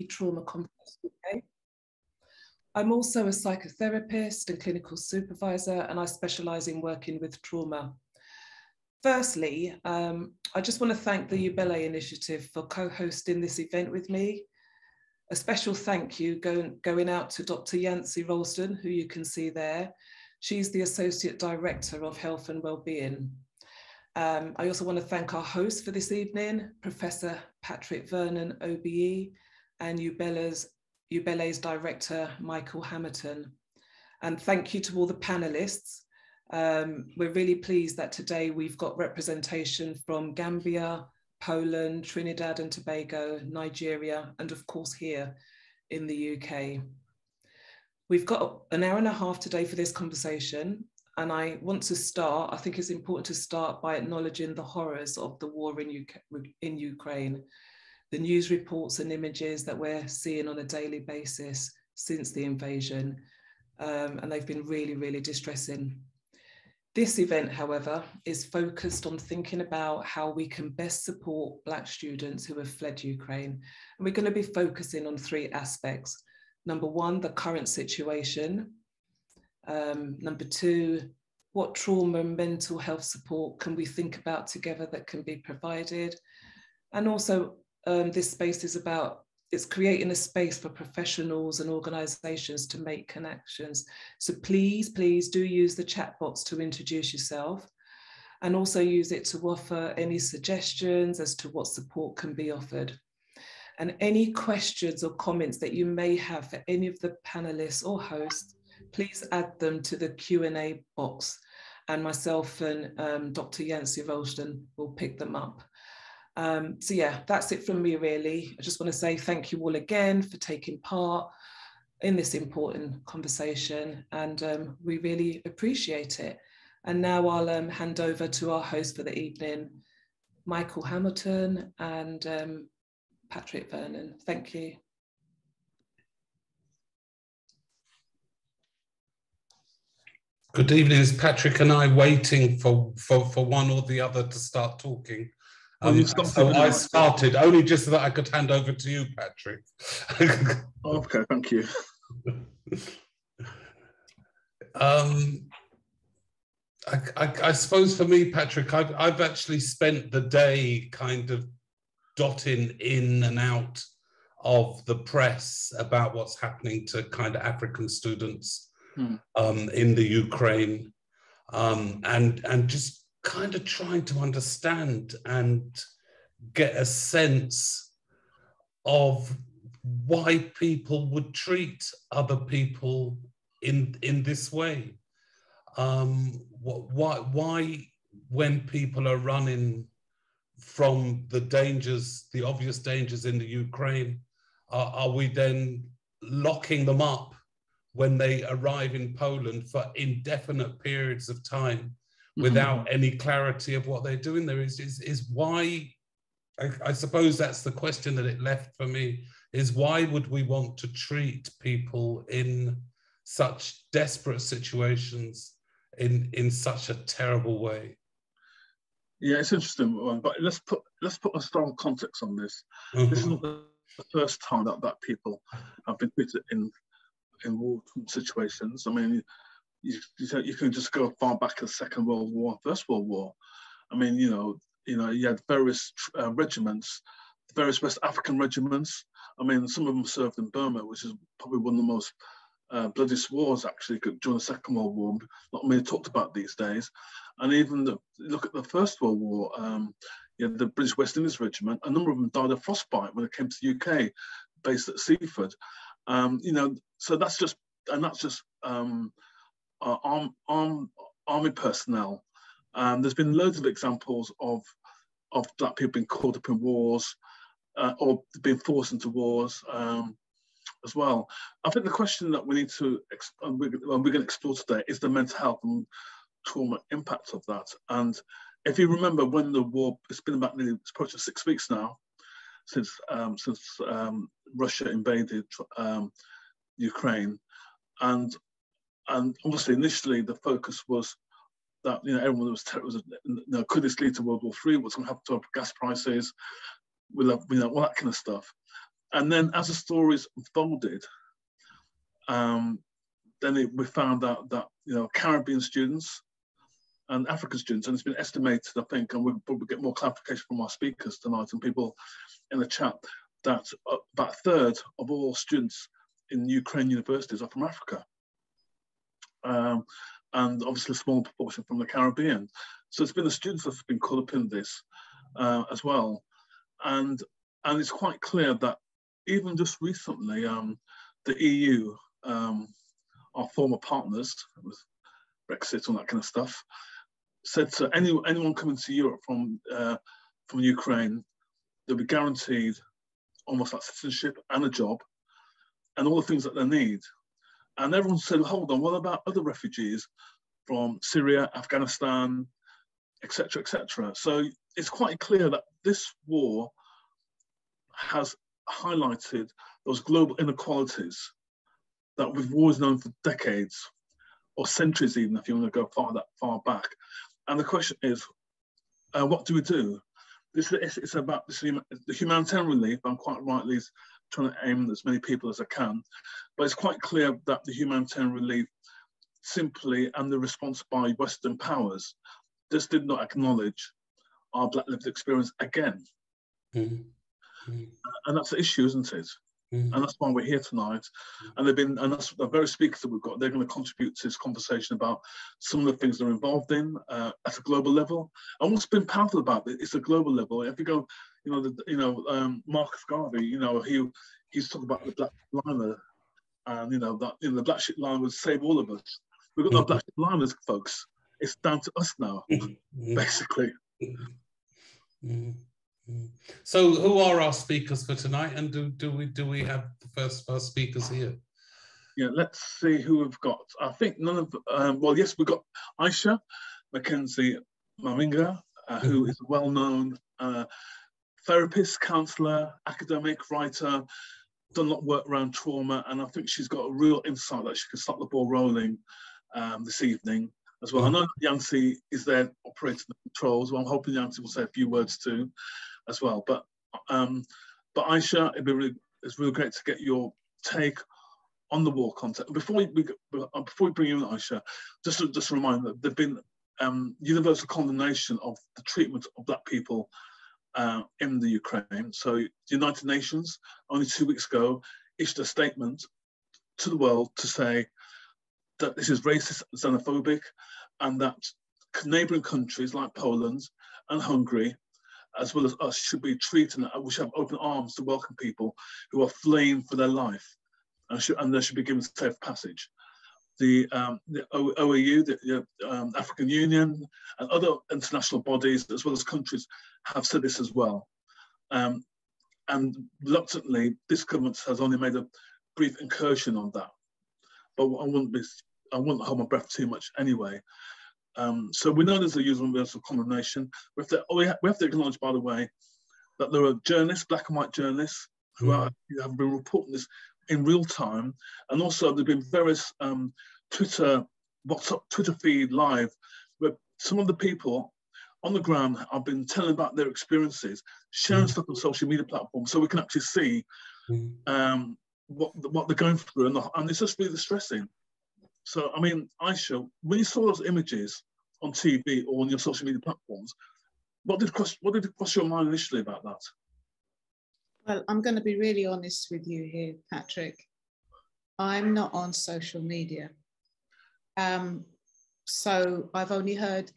Trauma Conference UK. I'm also a psychotherapist and clinical supervisor, and I specialise in working with trauma. Firstly, I just want to thank the Ubele Initiative for co-hosting this event with me. A special thank you going out to Dr. Yancy Ralston, who you can see there. She's the Associate Director of Health and Wellbeing. I also want to thank our hosts for this evening, Professor Patrick Vernon, OBE, and Ubele's Director, Michael Hamilton. And thank you to all the panelists. We're really pleased that today we've got representation from Gambia, Poland, Trinidad and Tobago, Nigeria, and of course here in the UK. We've got an hour and a half today for this conversation, and I want to start, I think it's important to start by acknowledging the horrors of the war in Ukraine, the news reports and images that we're seeing on a daily basis since the invasion, and they've been really, really distressing. This event, however, is focused on thinking about how we can best support Black students who have fled Ukraine. And we're going to be focusing on three aspects. Number one, the current situation. Number two, what trauma and mental health support can we think about together that can be provided? And also, this space is about, it's creating a space for professionals and organisations to make connections. So please, please do use the chat box to introduce yourself, and also use it to offer any suggestions as to what support can be offered. And any questions or comments that you may have for any of the panelists or hosts, please add them to the Q&A box, and myself and Dr. Yancy Ralston will pick them up. So yeah, that's it from me really. I just want to say thank you all again for taking part in this important conversation, and we really appreciate it. And now I'll hand over to our host for the evening, Michael Hamilton and Patrick Vernon. Thank you. Good evening. Is Patrick and I waiting for one or the other to start talking? So I started only just so that I could hand over to you, Patrick. Okay, thank you. I suppose for me, Patrick, I've actually spent the day kind of dotting in and out of the press about what's happening to kind of African students in the Ukraine, and just kind of trying to understand and get a sense of why people would treat other people in this way. Why when people are running from the dangers, the obvious dangers in the Ukraine, are we then locking them up when they arrive in Poland for indefinite periods of time without any clarity of what they're doing there? Is why, I suppose that's the question that it left for me, is why would we want to treat people in such desperate situations in such a terrible way? Yeah, it's interesting, but let's put a strong context on this. This is not the first time that people have been treated in war situations. I mean, you can just go far back as Second World War, First World War. I mean, you had various regiments, various West African regiments. I mean, some of them served in Burma, which is probably one of the most bloodiest wars actually during the Second World War. Not many talked about these days. And even look at the First World War. You had the British West Indies Regiment. A number of them died of frostbite when it came to the UK, based at Seaford. So that's just army personnel. There's been loads of examples of Black people being caught up in wars or being forced into wars as well. I think the question that we need to we're going to explore today is the mental health and trauma impact of that. And if you remember, when the war, it's been about nearly, it's approaching 6 weeks now since Russia invaded Ukraine, and obviously initially the focus was that everyone was could this lead to World War III? What's going to happen to our gas prices? All that kind of stuff. And then as the stories unfolded, we found out that, you know, Caribbean students and African students, and it's been estimated, I think, and we'll probably get more clarification from our speakers tonight and people in the chat, that about a third of all students in Ukraine universities are from Africa. And obviously a small proportion from the Caribbean. So it's been the students that have been caught up in this as well. And it's quite clear that even just recently, the EU, our former partners with Brexit and that kind of stuff, said to anyone coming to Europe from Ukraine, they'll be guaranteed almost like citizenship and a job and all the things that they need. And everyone said, hold on, what about other refugees from Syria, Afghanistan, etc., etc.? So it's quite clear that this war has highlighted those global inequalities that we've always known for decades, or centuries even, if you want to go that far back. And the question is, what do we do? It's about the humanitarian relief. I'm quite rightly trying to aim at as many people as I can, but it's quite clear that the humanitarian relief simply, and the response by Western powers, just did not acknowledge our Black lived experience again. Mm-hmm. Mm-hmm. And that's the issue, isn't it? Mm-hmm. And that's why we're here tonight. And that's the very speakers that we've got. They're going to contribute to this conversation about some of the things they're involved in at a global level. And what's been powerful about it, it's a global level. If you go, Marcus Garvey, he's talking about the Black Liner, and the Black Ship Line would save all of us. We've got no Black Ship Liners, folks. It's down to us now, basically. So, who are our speakers for tonight, and do we have the first speakers here? Yeah, let's see who we've got. I think none of well, yes, we've got Aisha Mackenzie Mavinga, who is a well-known therapist, counsellor, academic, writer, done a lot of work around trauma, and I think she's got a real insight that she can start the ball rolling this evening as well. I know Yancy is there operating the controls, well, I'm hoping Yancy will say a few words too as well. But Aisha, it's really great to get your take on the war context. Before we bring you in, Aisha, just a reminder that there've been universal condemnation of the treatment of Black people in the Ukraine. So the United Nations, only 2 weeks ago, issued a statement to the world to say that this is racist, xenophobic, and that neighbouring countries like Poland and Hungary, as well as us, should be treated and we should have open arms to welcome people who are fleeing for their life, and they should be given safe passage. The OAU, the African Union, and other international bodies, as well as countries, have said this as well. And reluctantly, this government has only made a brief incursion on that. But I wouldn't hold my breath too much anyway. So we know there's a universal condemnation. We have to acknowledge, by the way, that there are journalists, black and white journalists, who have been reporting this in real time, and also there have been various Twitter feed live, where some of the people on the ground have been telling about their experiences, sharing stuff on social media platforms, so we can actually see what they're going through, and it's just really distressing. So, I mean, Aisha, when you saw those images on TV or on your social media platforms, what did cross your mind initially about that? Well, I'm going to be really honest with you here, Patrick. I'm not on social media. So I've only heard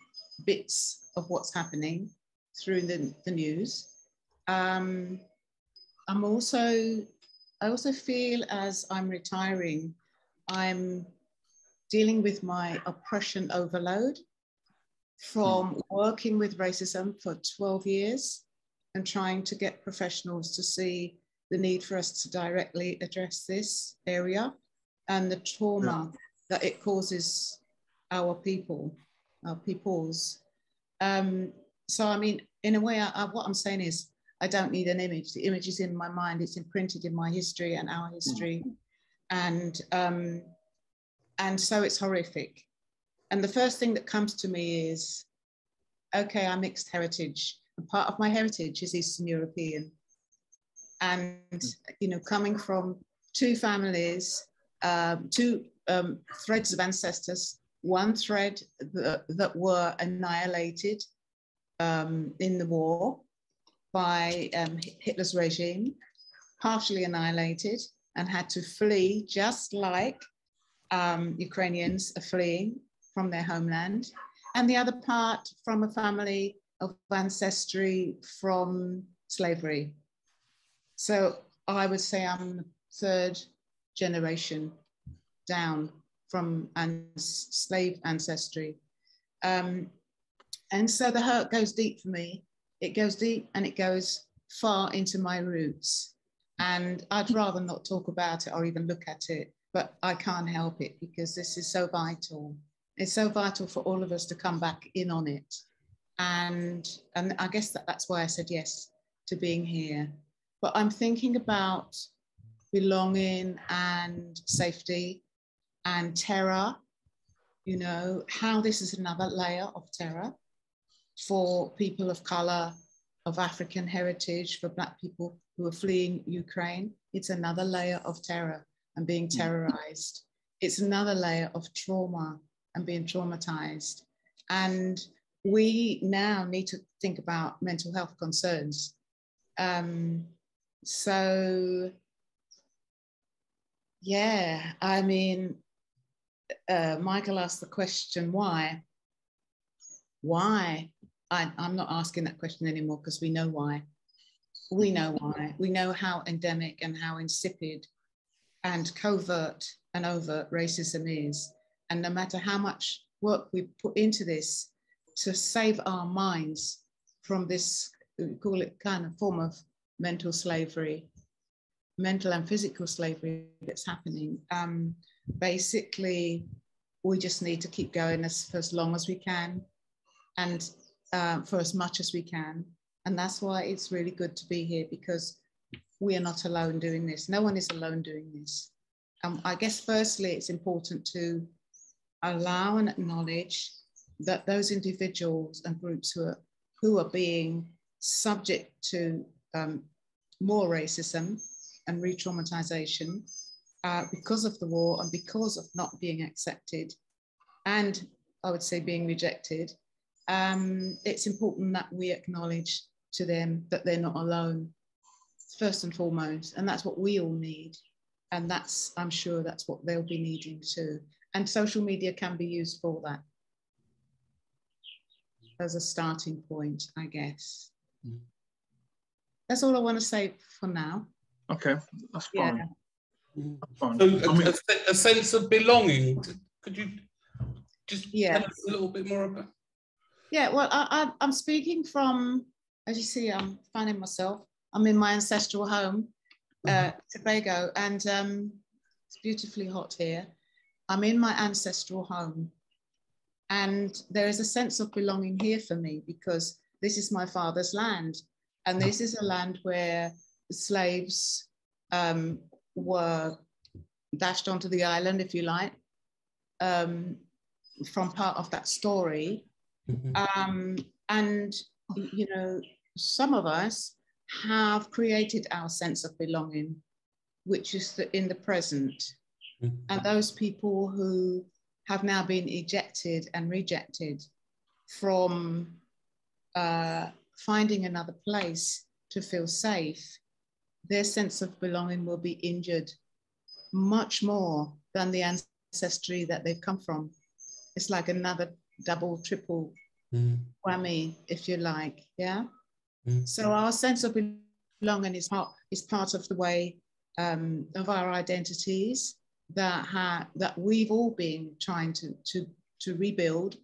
bits of what's happening through the news. I also feel, as I'm retiring, I'm dealing with my oppression overload from working with racism for 12 years and trying to get professionals to see the need for us to directly address this area and the trauma that it causes our peoples. So, I mean, in a way, what I'm saying is, I don't need an image. The image is in my mind. It's imprinted in my history and our history. And so it's horrific. And the first thing that comes to me is, okay, I'm mixed heritage. And part of my heritage is Eastern European. And, you know, coming from two families, two threads of ancestors, one thread that were annihilated in the war by Hitler's regime, partially annihilated, and had to flee, just like Ukrainians are fleeing from their homeland. And the other part from a family of ancestry from slavery. So I would say I'm the third generation down from slave ancestry. And so the hurt goes deep for me. It goes deep and it goes far into my roots. And I'd rather not talk about it or even look at it, but I can't help it because this is so vital. It's so vital for all of us to come back in on it. And I guess that's why I said yes to being here. But I'm thinking about belonging and safety and terror, you know, how this is another layer of terror for people of color, of African heritage, for Black people who are fleeing Ukraine. It's another layer of terror and being terrorized. It's another layer of trauma and being traumatized. And we now need to think about mental health concerns. So, yeah, I mean, Michael asked the question, why? Why? I'm not asking that question anymore because we know why. We know why. We know how endemic and how insipid and covert and overt racism is. And no matter how much work we put into this to save our minds from this, we call it kind of form of mental slavery, mental and physical slavery that's happening. Basically, we just need to keep going for as long as we can and for as much as we can. And that's why it's really good to be here, because we are not alone doing this. No one is alone doing this. I guess firstly, it's important to allow and acknowledge that those individuals and groups who are being subject to more racism and re-traumatization because of the war and because of not being accepted and, I would say, being rejected, it's important that we acknowledge to them that they're not alone, first and foremost. And that's what we all need. And that's, I'm sure that's what they'll be needing too. And social media can be used for that as a starting point, I guess. Mm. That's all I want to say for now. Okay, that's fine. Yeah. That's fine. So a sense of belonging. Could you just tell us a little bit more about? Yeah, well, I'm speaking from, as you see, I'm finding myself. I'm in my ancestral home, Tobago, and it's beautifully hot here. I'm in my ancestral home. And there is a sense of belonging here for me because this is my father's land. And this is a land where the slaves were dashed onto the island, if you like, from part of that story. Mm-hmm. And, you know, some of us have created our sense of belonging, which is in the present. Mm-hmm. And those people who have now been ejected and rejected from finding another place to feel safe, their sense of belonging will be injured much more than the ancestry that they've come from. It's like another double, triple whammy, if you like, yeah? So our sense of belonging is part of the way of our identities that we've all been trying to rebuild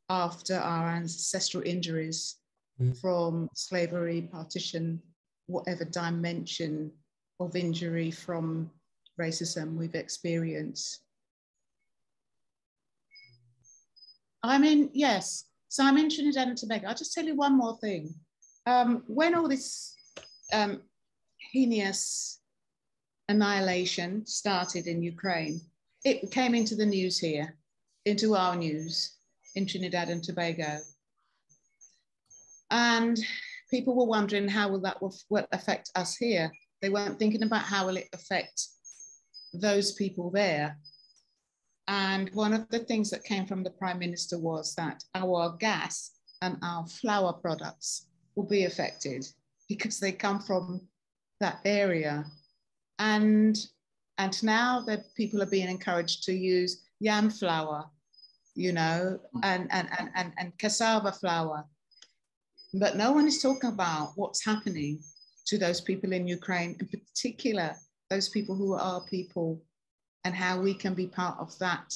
after our ancestral injuries from slavery, partition, whatever dimension of injury from racism we've experienced. I mean, yes, so I'm in Trinidad and Tobago. I'll just tell you one more thing. When all this heinous annihilation started in Ukraine, it came into the news here, into our news in Trinidad and Tobago. And people were wondering how will that affect us here. They weren't thinking about how will it affect those people there. And one of the things that came from the Prime Minister was that our gas and our flour products will be affected because they come from that area. And now that people are being encouraged to use yam flour, you know, and cassava flour. But no one is talking about what's happening to those people in Ukraine, in particular, those people who are our people, and how we can be part of that,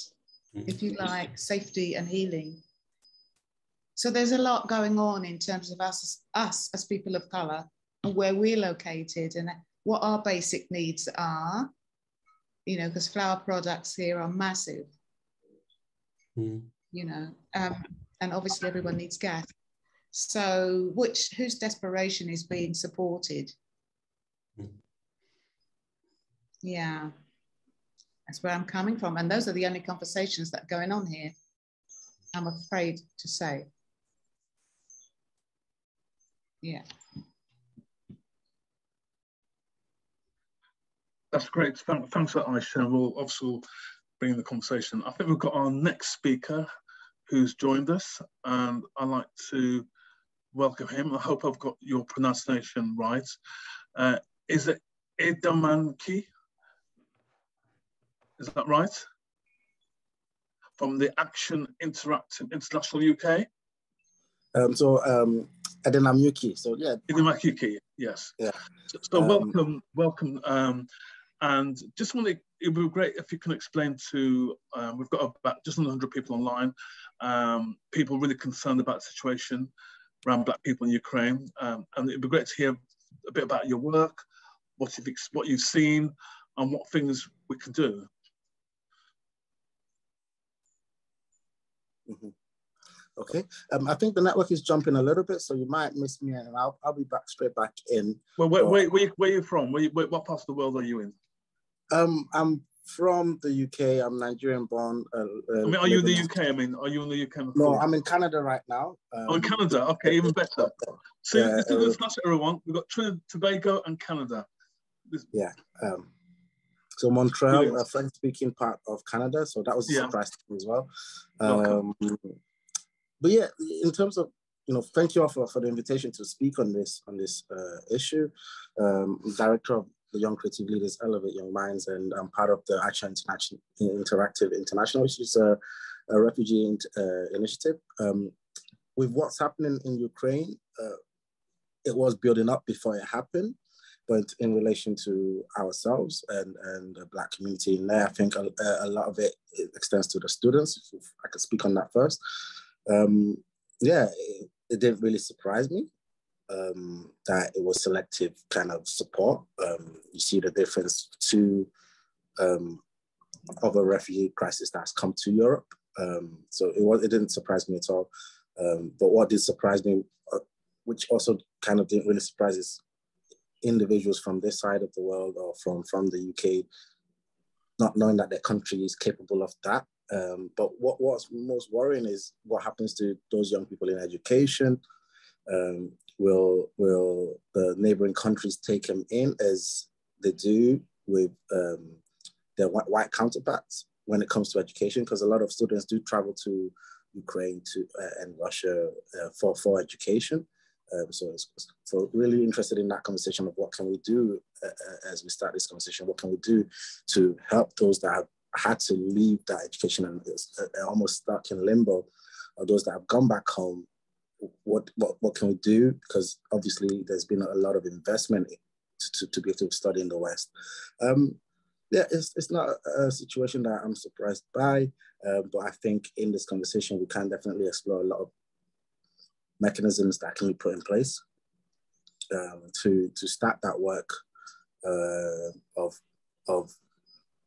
if you like, safety and healing. So there's a lot going on in terms of us as people of colour, and where we're located and what our basic needs are, you know, because flour products here are massive, you know, and obviously everyone needs gas. So whose desperation is being supported? Yeah, that's where I'm coming from. And those are the only conversations that are going on here, I'm afraid to say. Yeah. That's great. Thanks for that, Aisha. We'll obviously bring the conversation. I think we've got our next speaker who's joined us, and I'd like to welcome him. I hope I've got your pronunciation right. Is it Edamanki? Is that right? From the Action Interactive International UK? Edenamuki. So yeah. Edenamuki, yes. Yeah. So welcome. And just want to, it would be great if you can explain to, we've got about just under 100 people online, people really concerned about the situation around Black people in Ukraine. And it'd be great to hear a bit about your work, what you've seen, and what things we can do. Mm-hmm. Okay, I think the network is jumping a little bit, so you might miss me, and I'll be straight back in. Well, where are you from? What part of the world are you in? I'm from the UK. I'm Nigerian born. I mean, are you in the UK? I mean, are you in the UK? No, I'm in Canada right now. Oh, in Canada. Okay, even better. So this is the flash everyone. We've got Trinidad, Tobago, and Canada. Yeah. So Montreal, a French-speaking part of Canada. So that was a surprise to me as well. But yeah, in terms of, you know, thank you all for the invitation to speak on this issue. Director of the Young Creative Leaders Elevate Young Minds, and I'm part of the Action Interactive International, which is a refugee initiative. With what's happening in Ukraine, it was building up before it happened, but in relation to ourselves and the Black community in there, I think a lot of it extends to the students. If I could speak on that first. It didn't really surprise me that it was selective kind of support. You see the difference to other refugee crisis that's come to Europe. So it didn't surprise me at all. But what did surprise me, which also kind of didn't really surprise, is individuals from this side of the world or from the UK not knowing that their country is capable of that. But what's most worrying is what happens to those young people in education. Will the neighboring countries take them in as they do with their white counterparts when it comes to education? Because a lot of students do travel to Ukraine and Russia for education. So really interested in that conversation of what can we do as we start this conversation. What can we do to help those that have had to leave that education and almost stuck in limbo, or those that have gone back home? What can we do? Because obviously there's been a lot of investment to be able to study in the West. It's not a situation that I'm surprised by, but I think in this conversation we can definitely explore a lot of mechanisms that can be put in place to start that work of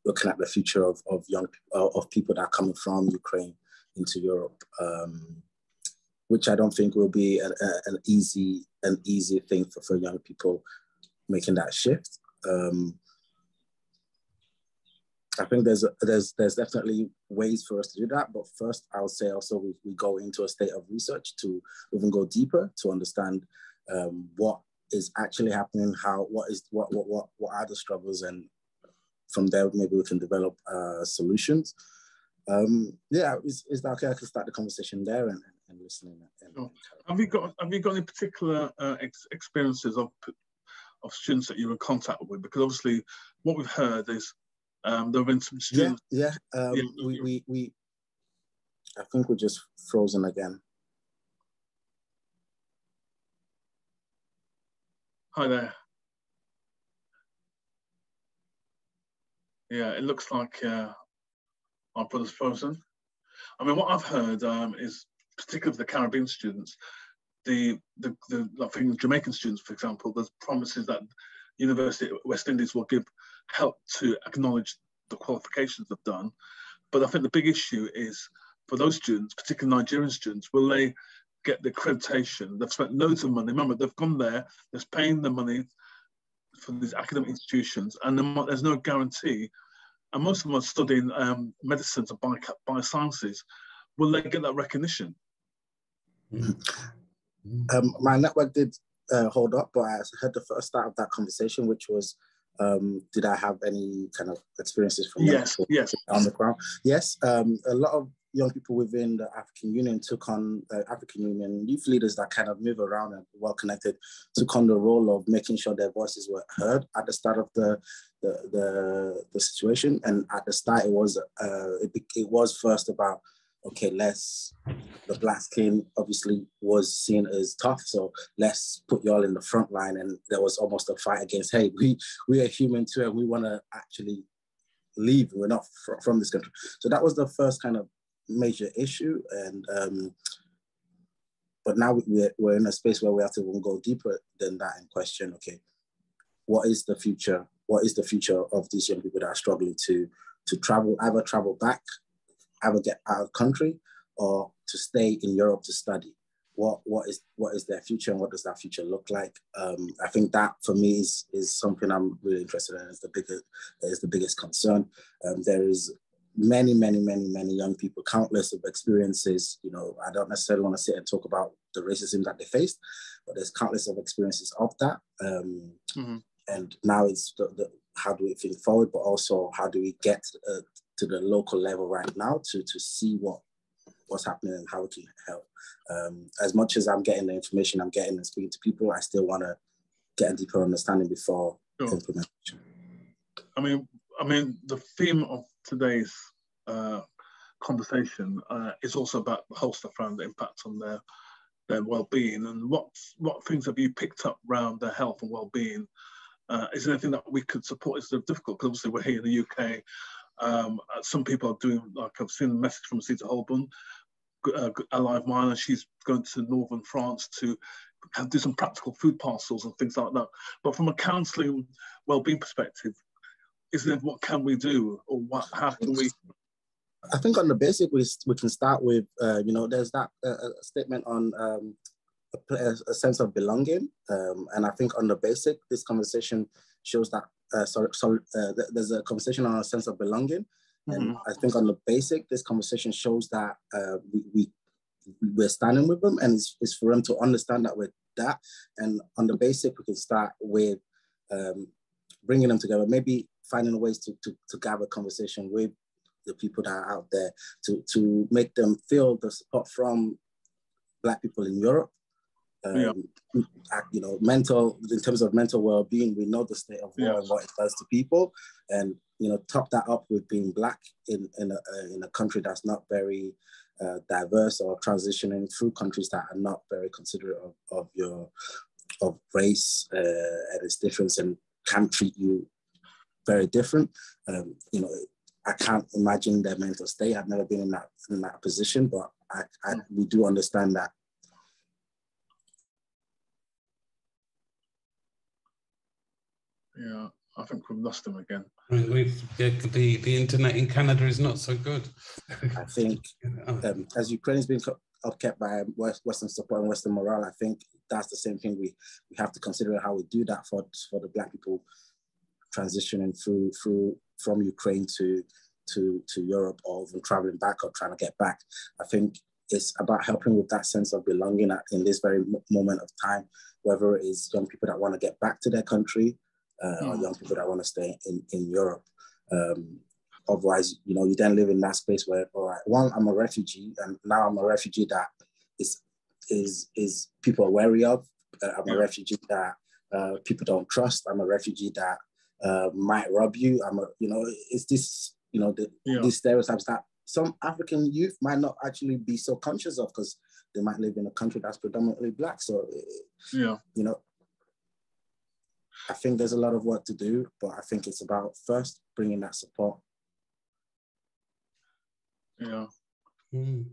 looking at the future of young people that are coming from Ukraine into Europe, which I don't think will be an easy thing for young people making that shift. I think there's definitely ways for us to do that, but first I would say also we go into a state of research to even go deeper to understand what is actually happening, what are the struggles, and from there maybe we can develop solutions. Yeah, is that okay? I can start the conversation there and listening. Sure. Have you got any particular experiences of students that you're in contact with? Because obviously, what we've heard is there have been some students. Yeah. We I think we're just frozen again. Hi there. Yeah, it looks like our brother's frozen. I mean, what I've heard is, particularly for the Caribbean students, I think Jamaican students, for example, there's promises that University of West Indies will give help to acknowledge the qualifications they've done. But I think the big issue is for those students, particularly Nigerian students, will they get the accreditation? They've spent loads of money. Remember, they've gone there, they're paying the money for these academic institutions, and there's no guarantee. And most of them are studying medicine and biosciences. Will they get that recognition? My network did hold up, but I heard the first start of that conversation, which was, did I have any kind of experiences from yes on the ground? Yes, a lot of young people within the African Union took on African Union youth leaders that kind of move around and well connected, took on the role of making sure their voices were heard at the start of the situation. And at the start, it was first about, okay, the black skin obviously was seen as tough, so let's put y'all in the front line. And there was almost a fight against, hey, we are human too, and we want to actually leave. We're not from this country. So that was the first kind of major issue. And but now we're in a space where we have to go deeper than that and question, okay, what is the future? What is the future of these young people that are struggling to either travel back, either get out of country, or to stay in Europe to study? What is their future, and what does that future look like? I think that for me is something I'm really interested in. Is the biggest concern. There is many young people, countless of experiences. You know, I don't necessarily want to sit and talk about the racism that they faced, but there's countless of experiences of that. And now it's the how do we think forward, but also how do we get to the local level right now to see what's happening and how we can help. As much as I'm getting the information I'm getting and speaking to people, I still want to get a deeper understanding before implementation. I mean, the theme of today's conversation is also about the whole stuff around the impact on their well-being. And what things have you picked up around their health and well-being? Is there anything that we could support? It's difficult because obviously we're here in the UK. Some people are doing, like I've seen a message from Cedar Holborn, ally of mine, and she's going to northern France to do some practical food parcels and things like that. But from a counselling well-being perspective, what can we do, or how can we? I think on the basic, we can start with, there's that statement on a sense of belonging. And I think on the basic, this conversation shows that, there's a conversation on a sense of belonging. And I think on the basic, this conversation shows that we're standing with them, and it's for them to understand that we're that. And on the basic, we can start with bringing them together, maybe finding ways to gather conversation with the people that are out there to make them feel the support from Black people in Europe. In terms of mental well-being, we know the state of war and what it does to people, and top that up with being Black in a country that's not very diverse, or transitioning through countries that are not very considerate of race and its difference, and can treat you very different. I can't imagine their mental state. I've never been in that position, but we do understand that. Yeah, I think we've lost them again. I mean, the internet in Canada is not so good. I think as Ukraine's been upkept by Western support and Western morale, I think that's the same thing we have to consider how we do that for the Black people transitioning through from Ukraine to Europe, or even traveling back or trying to get back. I think it's about helping with that sense of belonging in this very moment of time, whether it is young people that want to get back to their country or young people that want to stay in Europe. Otherwise, you then live in that space where, all right, one, I'm a refugee, and now I'm a refugee that is people are wary of. I'm a refugee that people don't trust. I'm a refugee that might rob you. It's this, these stereotypes that some African youth might not actually be so conscious of because they might live in a country that's predominantly Black. So, I think there's a lot of work to do, but I think it's about first bringing that support. Yeah. Can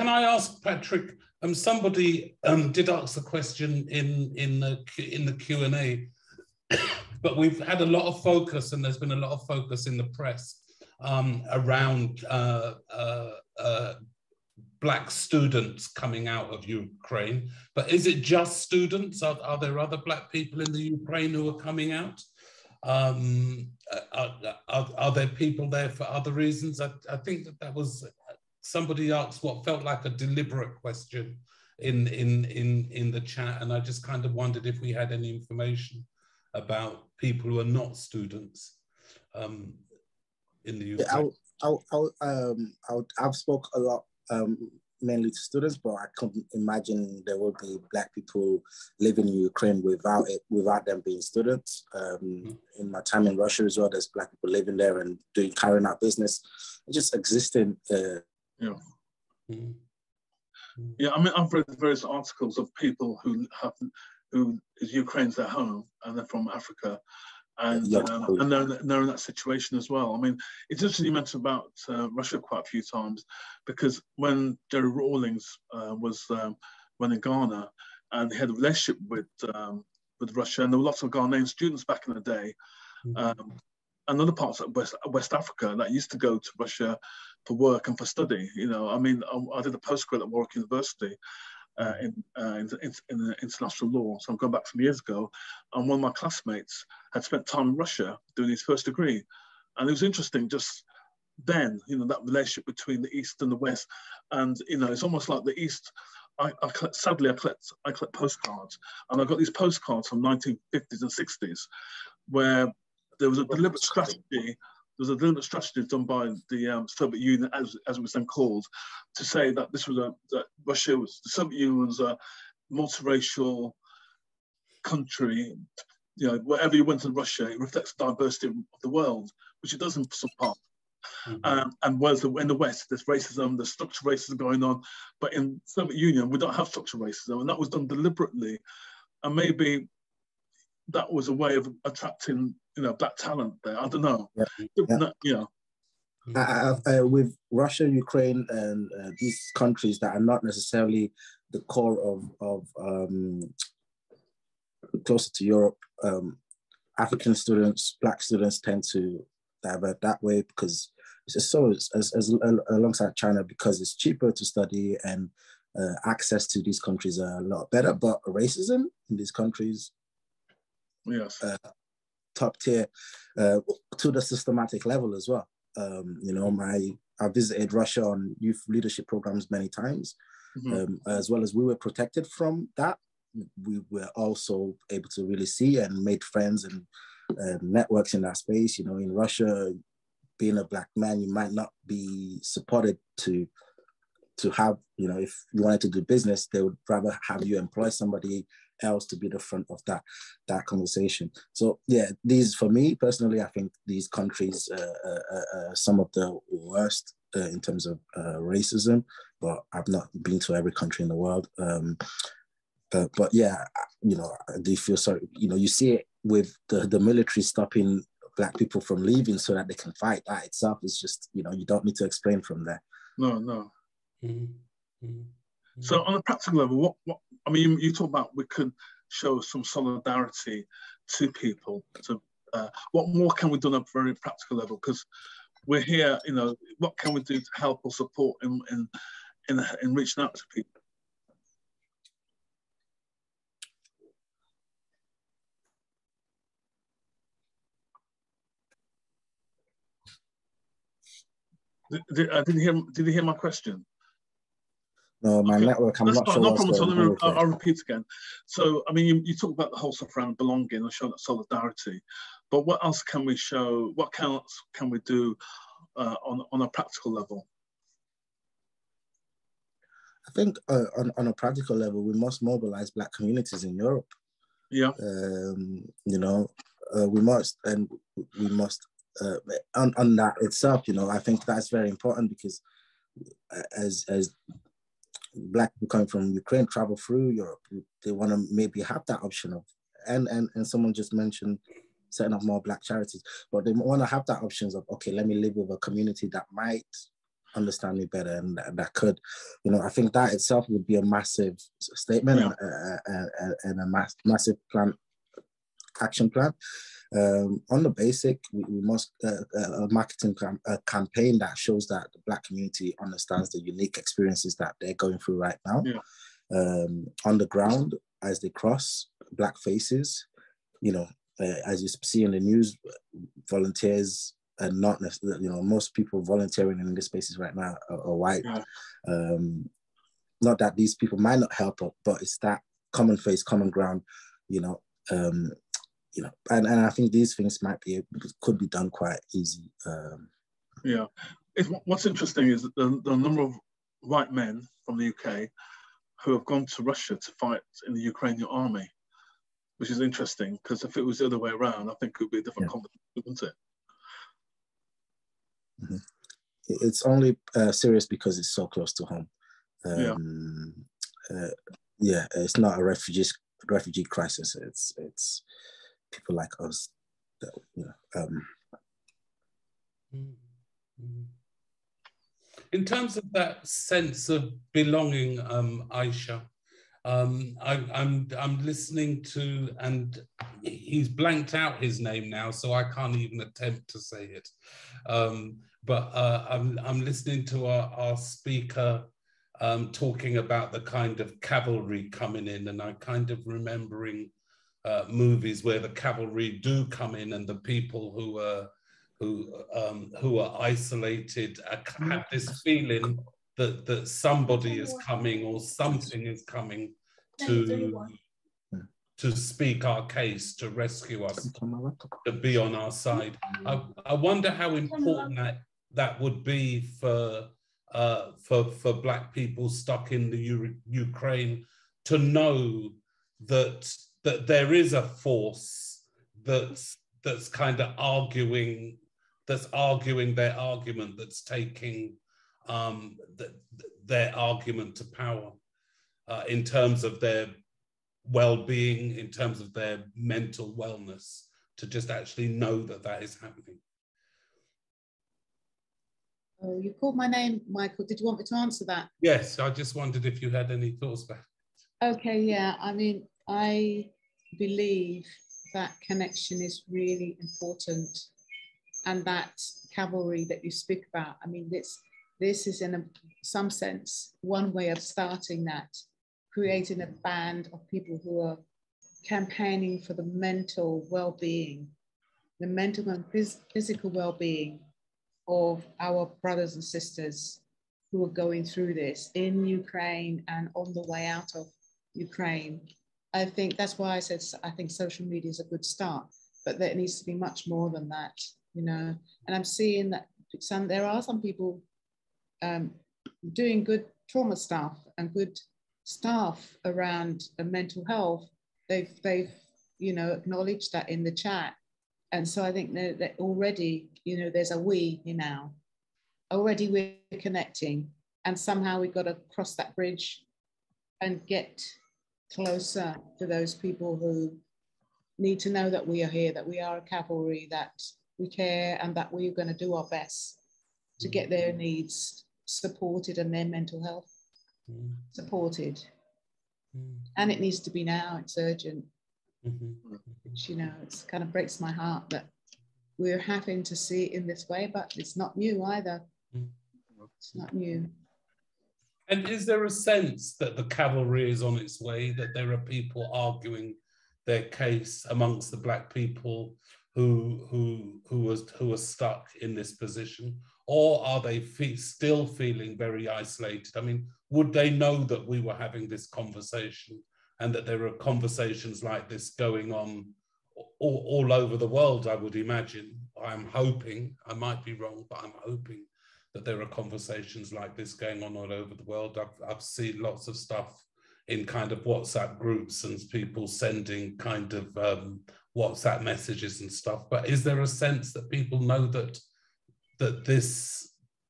I ask Patrick? Somebody did ask a question in the Q&A, but we've had a lot of focus, and there's been a lot of focus in the press around Black students coming out of Ukraine. But is it just students? Are there other Black people in the Ukraine who are coming out? Are there people there for other reasons? I think that was somebody asked what felt like a deliberate question in the chat, and I just kind of wondered if we had any information about people who are not students in the Ukraine. I've spoke a lot mainly to students, but I can't imagine there would be Black people living in Ukraine without them being students. In my time in Russia as well, there's Black people living there and carrying out business, just existing. Yeah, I mean, I've read various articles of people who is Ukraine's their home and they're from Africa, and they're in that situation as well. I mean, it's interesting you mentioned about Russia quite a few times, because when Jerry Rawlings was running Ghana, and he had a relationship with Russia, and there were lots of Ghanaian students back in the day, and other parts of West Africa that used to go to Russia for work and for study. I mean, I did a postgrad at Warwick University in international law. So I'm going back some years ago, and one of my classmates had spent time in Russia doing his first degree, and it was interesting just then, that relationship between the East and the West, and it's almost like the East. I collect postcards, and I got these postcards from 1950s and 60s, where there was a deliberate strategy. There was a deliberate strategy done by the Soviet Union, as it was then called, to say that the Soviet Union was a multiracial country. Wherever you went in Russia, it reflects the diversity of the world, which it does in some parts. And whereas in the West, there's racism, there's structural racism going on, but in Soviet Union, we don't have structural racism, and that was done deliberately. And maybe that was a way of attracting, Black talent there. I don't know. With Russia, Ukraine, and these countries that are not necessarily the core of closer to Europe, African students, Black students tend to divert that way because it's alongside China, because it's cheaper to study and access to these countries are a lot better. But racism in these countries, yes, top tier to the systematic level as well. I visited Russia on youth leadership programs many times, as well as we were protected from that. We were also able to really see and made friends and networks in that space. In Russia, being a Black man, you might not be supported to have, if you wanted to do business, they would rather have you employ somebody else to be the front of that conversation. So yeah, for me personally, I think these countries are some of the worst in terms of racism, but I've not been to every country in the world. But yeah, I do feel sorry. You see it with the military stopping Black people from leaving so that they can fight. That itself is just, you don't need to explain from there. No. So on a practical level, what I mean, you talk about we could show some solidarity to people. So what more can we do on a very practical level? Because we're here, what can we do to help or support in reaching out to people? Did you hear my question? No, my network, I'm not sure no what's problem. going on. I'll repeat again. So, I mean, you talk about the whole stuff around belonging and showing that solidarity, but what else can we show? What else can we do on a practical level? I think on a practical level, we must mobilize Black communities in Europe. Yeah. You know, we must on that itself, you know, I think that's very important because as Black people coming from Ukraine travel through Europe, they want to maybe have that option of, and someone just mentioned setting up more Black charities, but they want to have that options of, okay, let me live with a community that might understand me better and that could, you know, I think that itself would be a massive statement and a massive action plan. On the basic, we must a marketing campaign that shows that the Black community understands the unique experiences that they're going through right now. Yeah. On the ground, as they cross, Black faces, you know, as you see in the news, volunteers and not necessarily, you know, most people volunteering in these spaces right now are white. Yeah. Not that these people might not help, but it's that common face, common ground, you know. You know, and I think these things could be done quite easy. Yeah, what's interesting is that the number of white men from the UK who have gone to Russia to fight in the Ukrainian army, which is interesting because if it was the other way around, I think it would be a different conversation, wouldn't it? Mm-hmm. It's only serious because it's so close to home. Yeah, it's not a refugee crisis. It's people like us that, you know, In terms of that sense of belonging, Aisha, I'm listening to, and he's blanked out his name now, so I can't even attempt to say it. But I'm listening to our speaker talking about the kind of cavalry coming in, and I kind of remembering movies where the cavalry do come in and the people who are isolated have this feeling that somebody is coming or something is coming to speak our case, to rescue us, to be on our side. I wonder how important that would be for Black people stuck in the Ukraine to know that there is a force that's kind of arguing their argument, that's taking their argument to power in terms of their well-being, in terms of their mental wellness, to just actually know that is happening. Oh, you called my name, Michael. Did you want me to answer that? Yes, I just wondered if you had any thoughts about it. Okay, yeah. I mean, I believe that connection is really important, and that cavalry that you speak about, I mean, this is in some sense one way of starting that, creating a band of people who are campaigning for the mental well-being, the mental and physical well-being of our brothers and sisters who are going through this in Ukraine and on the way out of Ukraine. I think that's why I said I think social media is a good start, but there needs to be much more than that, you know. And I'm seeing that there are some people doing good trauma stuff and good stuff around mental health. They've you know, acknowledged that in the chat, and so I think that already, you know, there's a we now. Already we're connecting, and somehow we've got to cross that bridge and get closer to those people who need to know that we are here, that we are a cavalry, that we care, and that we're going to do our best to get their needs supported and their mental health supported. And it needs to be now, it's urgent. Which, you know, it kind of breaks my heart that we're having to see it in this way, but it's not new either. It's not new. And is there a sense that the cavalry is on its way, that there are people arguing their case amongst the Black people who are stuck in this position? or are they still feeling very isolated? I mean, would they know that we were having this conversation and that there are conversations like this going on all over the world, I would imagine? I'm hoping, I might be wrong, but I'm hoping that there are conversations like this going on all over the world. I've seen lots of stuff in kind of WhatsApp groups and people sending kind of WhatsApp messages and stuff. But is there a sense that people know that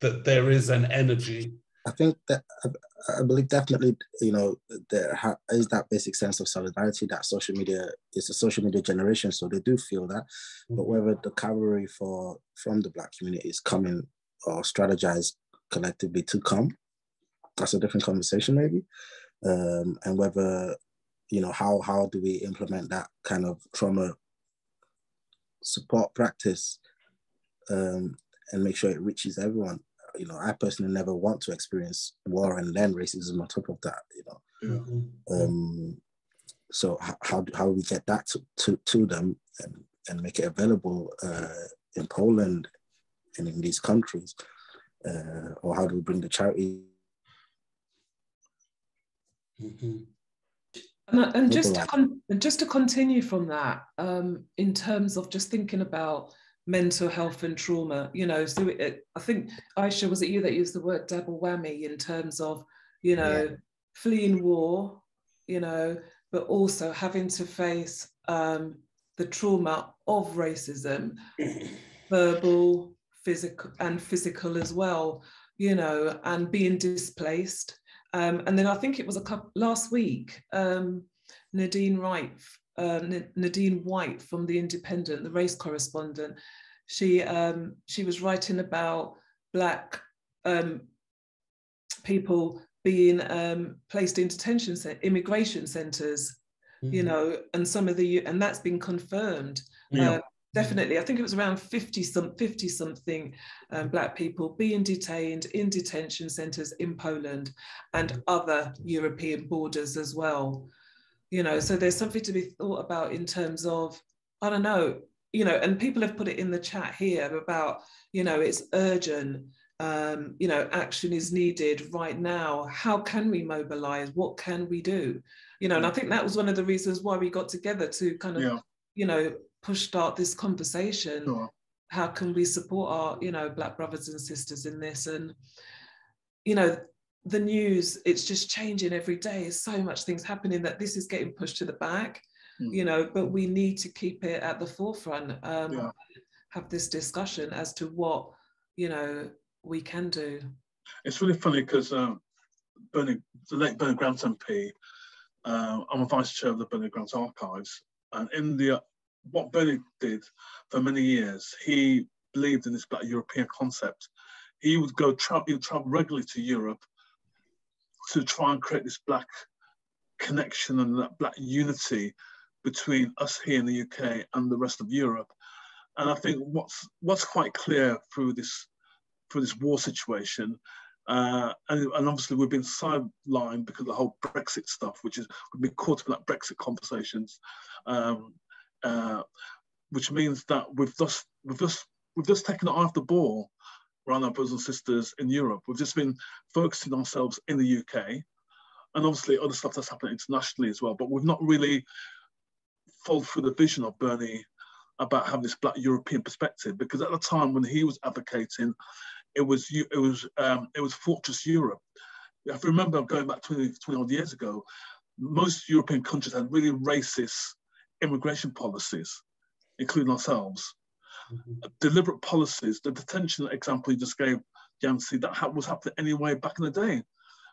there is an energy? I think that I believe definitely, you know, there is that basic sense of solidarity that social media is a social media generation, so they do feel that. But whether the cavalry from the Black community is coming or strategize collectively to come, that's a different conversation maybe. And whether, you know, how do we implement that kind of trauma support practice and make sure it reaches everyone. You know, I personally never want to experience war and then racism on top of that, you know. Yeah. So how do we get that to them and make it available in Poland and in these countries? Or how do we bring the charity? And just to continue from that, in terms of just thinking about mental health and trauma, you know, so I think, Aisha, was it you that used the word double whammy in terms of, you know, fleeing war, you know, but also having to face the trauma of racism, verbal, physical as well, you know, and being displaced. And then I think it was last week, Nadine White from The Independent, the race correspondent, she was writing about Black people being placed in immigration centres, you know, and and that's been confirmed. Definitely, I think it was around 50 something Black people being detained in detention centres in Poland and other European borders as well. You know, so there's something to be thought about in terms of, I don't know, you know, and people have put it in the chat here about, you know, it's urgent, you know, action is needed right now. How can we mobilize? What can we do? You know, and I think that was one of the reasons why we got together to kind of, you know, start this conversation. Sure. How can we support our, you know, Black brothers and sisters in this? And, you know, the news, it's just changing every day. There's so much things happening that this is getting pushed to the back, you know, but we need to keep it at the forefront, have this discussion as to what, you know, we can do. It's really funny because the late Bernie Grant MP, I'm a vice chair of the Bernie Grant Archives, and in what Bernie did for many years, he believed in this Black European concept. He would travel regularly to Europe to try and create this Black connection and that Black unity between us here in the UK and the rest of Europe. And I think what's quite clear through this war situation, and obviously we've been sidelined because of the whole Brexit stuff, we've been caught up in that Brexit conversations, which means that we've just taken our eye off the ball around our brothers and sisters in Europe. We've just been focusing ourselves in the UK, and obviously other stuff that's happening internationally as well, but we've not really followed through the vision of Bernie about having this Black European perspective, because at the time when he was advocating, it was Fortress Europe. If you remember, going back 20 odd years ago, most European countries had really racist immigration policies, including ourselves. Deliberate policies. The detention example you just gave, Yancy, that was happening anyway back in the day.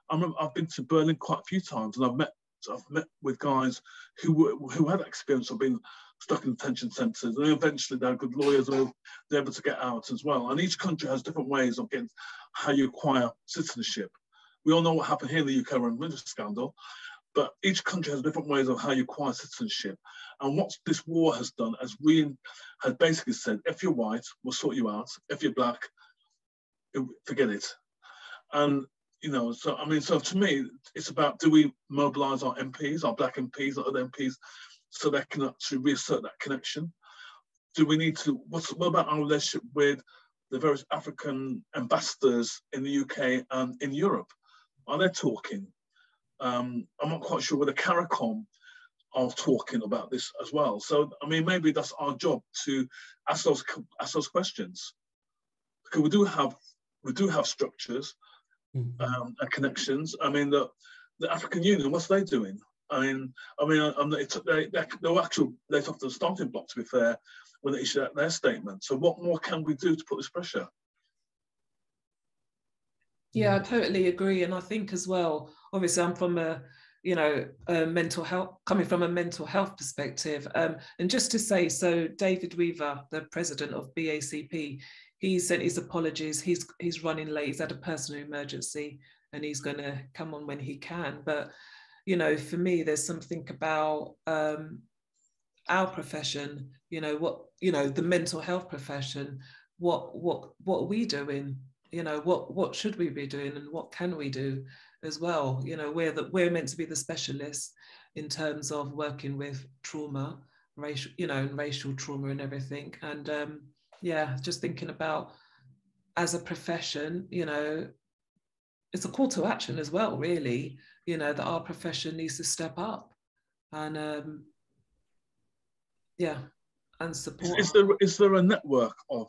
I remember I've been to Berlin quite a few times, and I've met with guys who had experience of being stuck in detention centres, and eventually they're good lawyers, they're able to get out as well. And each country has different ways of getting how you acquire citizenship. We all know what happened here in the UK around the Windsor scandal, but each country has different ways of how you acquire citizenship. And what this war has done has basically said, if you're white, we'll sort you out. If you're Black, forget it. And you know, so to me, it's about, do we mobilise our MPs, our Black MPs, our other MPs, so they can actually reassert that connection? Do we need to, what about our relationship with the various African ambassadors in the UK and in Europe? Are they talking? I'm not quite sure whether CARICOM are talking about this as well. So, I mean, maybe that's our job to ask those questions, because we do have structures and connections. I mean, the African Union, what's they doing? They let off the starting block, to be fair, when they issued their statement. So what more can we do to put this pressure? Yeah, I totally agree. And I think as well, obviously I'm from a mental health, coming from a mental health perspective. And just to say, so David Weaver, the president of BACP, he sent his apologies. He's running late. He's had a personal emergency and he's going to come on when he can. But, for me, there's something about our profession, the mental health profession, what are we doing? What should we be doing and what can we do as well? We're meant to be the specialists in terms of working with trauma, racial trauma and everything. And just thinking about as a profession, it's a call to action as well, really, that our profession needs to step up and and support. Is there a network of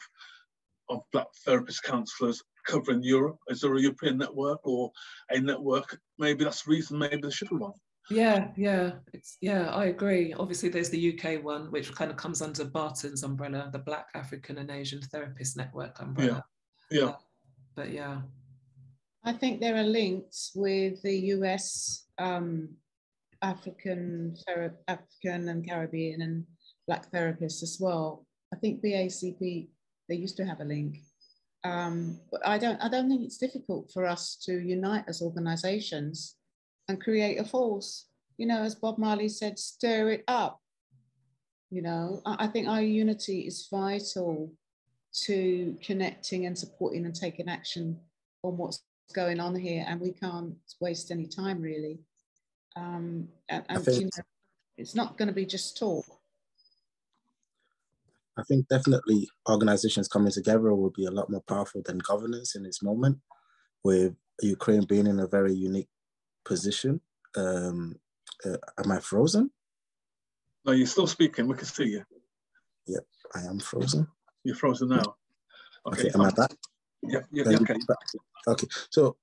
Black therapist counsellors covering Europe? Is there a European network or a network? Maybe that's the reason, maybe there should be one. Yeah, I agree. Obviously, there's the UK one, which kind of comes under Barton's umbrella, the Black, African and Asian Therapist Network umbrella. Yeah. But yeah. I think there are links with the US African and Caribbean and Black therapists as well. I think BACP, they used to have a link. But I don't think it's difficult for us to unite as organizations and create a force. As Bob Marley said, stir it up. I think our unity is vital to connecting and supporting and taking action on what's going on here, and we can't waste any time, really. It's not going to be just talk. I think definitely organizations coming together will be a lot more powerful than governance in this moment, with Ukraine being in a very unique position. Am I frozen? No, you're still speaking. We can see you. Yep, I am frozen. You're frozen now. Okay, am I back? Yeah, okay. Okay, so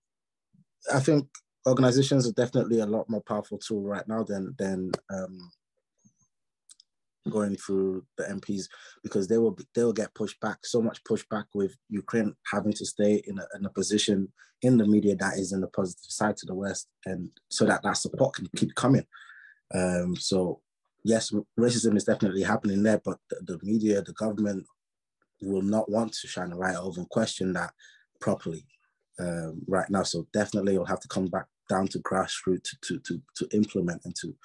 I think organizations are definitely a lot more powerful tool right now than going through the MPs, because they will get pushed back, so much pushback, with Ukraine having to stay in a position in the media that is in the positive side to the West, and so that support can keep coming. So yes, racism is definitely happening there, but the media, the government will not want to shine a light over and question that properly right now. So definitely it'll have to come back down to grassroots to implement and to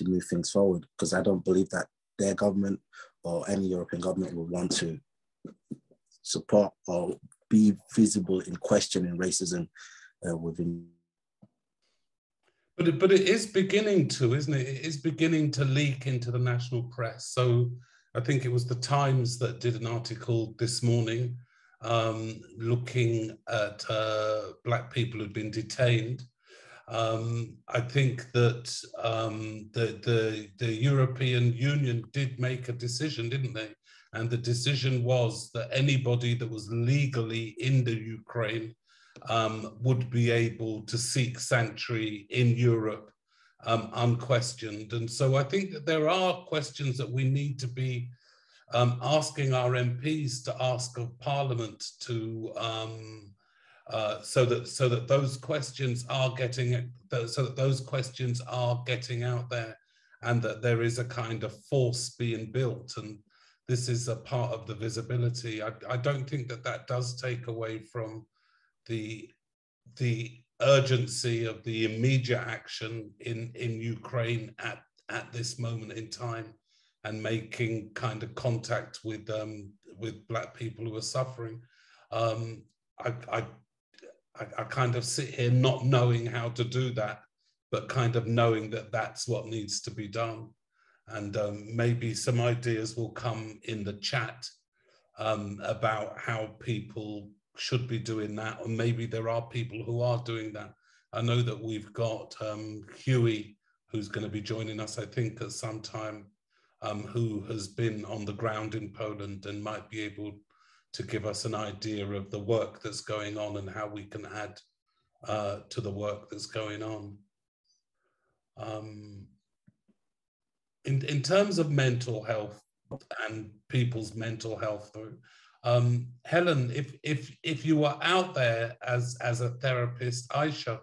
move things forward, because I don't believe that their government or any European government will want to support or be visible in questioning racism within. But it is beginning to, isn't it? It is beginning to leak into the national press. So I think it was the Times that did an article this morning looking at Black people who'd been detained. I think that the European Union did make a decision, didn't they? And the decision was that anybody that was legally in the Ukraine would be able to seek sanctuary in Europe unquestioned. And so I think that there are questions that we need to be asking our MPs to ask of Parliament to so that those questions are getting out there, and that there is a kind of force being built, and this is a part of the visibility. I don't think that does take away from the urgency of the immediate action in Ukraine at this moment in time, and making kind of contact with Black people who are suffering. I kind of sit here not knowing how to do that, but kind of knowing that that's what needs to be done. And maybe some ideas will come in the chat about how people should be doing that, or maybe there are people who are doing that. I know that we've got Huey, who's going to be joining us, I think, at some time, who has been on the ground in Poland and might be able to give us an idea of the work that's going on and how we can add to the work that's going on. In terms of mental health and people's mental health, Helen, if you were out there as a therapist, Aisha,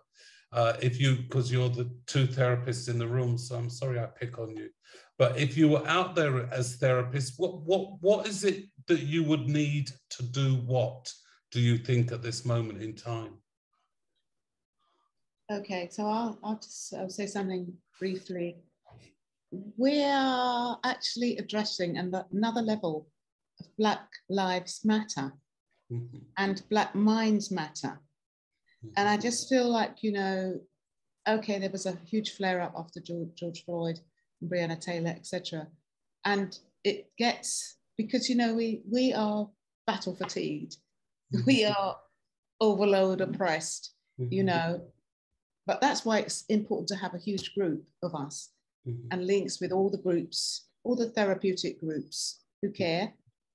because you're the two therapists in the room, so I'm sorry I pick on you, but if you were out there as therapists, what is it that you would need to do? What do you think at this moment in time? Okay, so I'll say something briefly. We are actually addressing another level of Black Lives Matter and Black Minds Matter. And I just feel like, you know, okay, there was a huge flare up after George Floyd, Breonna Taylor, etc. And it gets, because, you know, we are battle fatigued. We are overload oppressed, you know, but that's why it's important to have a huge group of us and links with all the groups, all the therapeutic groups who care,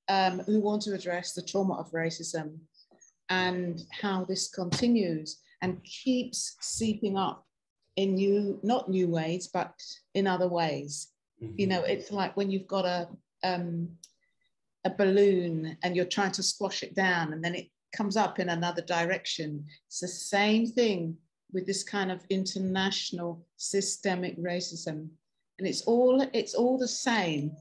who want to address the trauma of racism and how this continues and keeps seeping up in not new ways, but in other ways. You know, it's like when you've got a balloon and you're trying to squash it down and then it comes up in another direction. It's the same thing with this kind of international systemic racism. And it's all the same,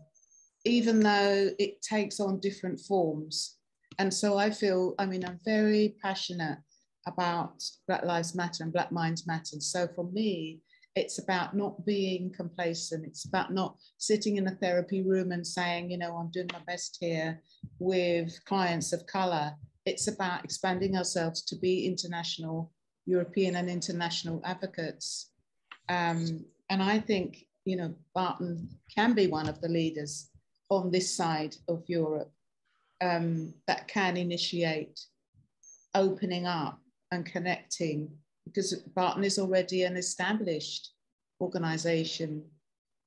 even though it takes on different forms. And so I feel, I mean, I'm very passionate about Black Lives Matter and Black Minds Matter. And so for me, it's about not being complacent. It's about not sitting in a therapy room and saying, you know, I'm doing my best here with clients of color. It's about expanding ourselves to be international, European and international advocates. And I think, you know, Barton can be one of the leaders on this side of Europe that can initiate opening up and connecting, because Barton is already an established organization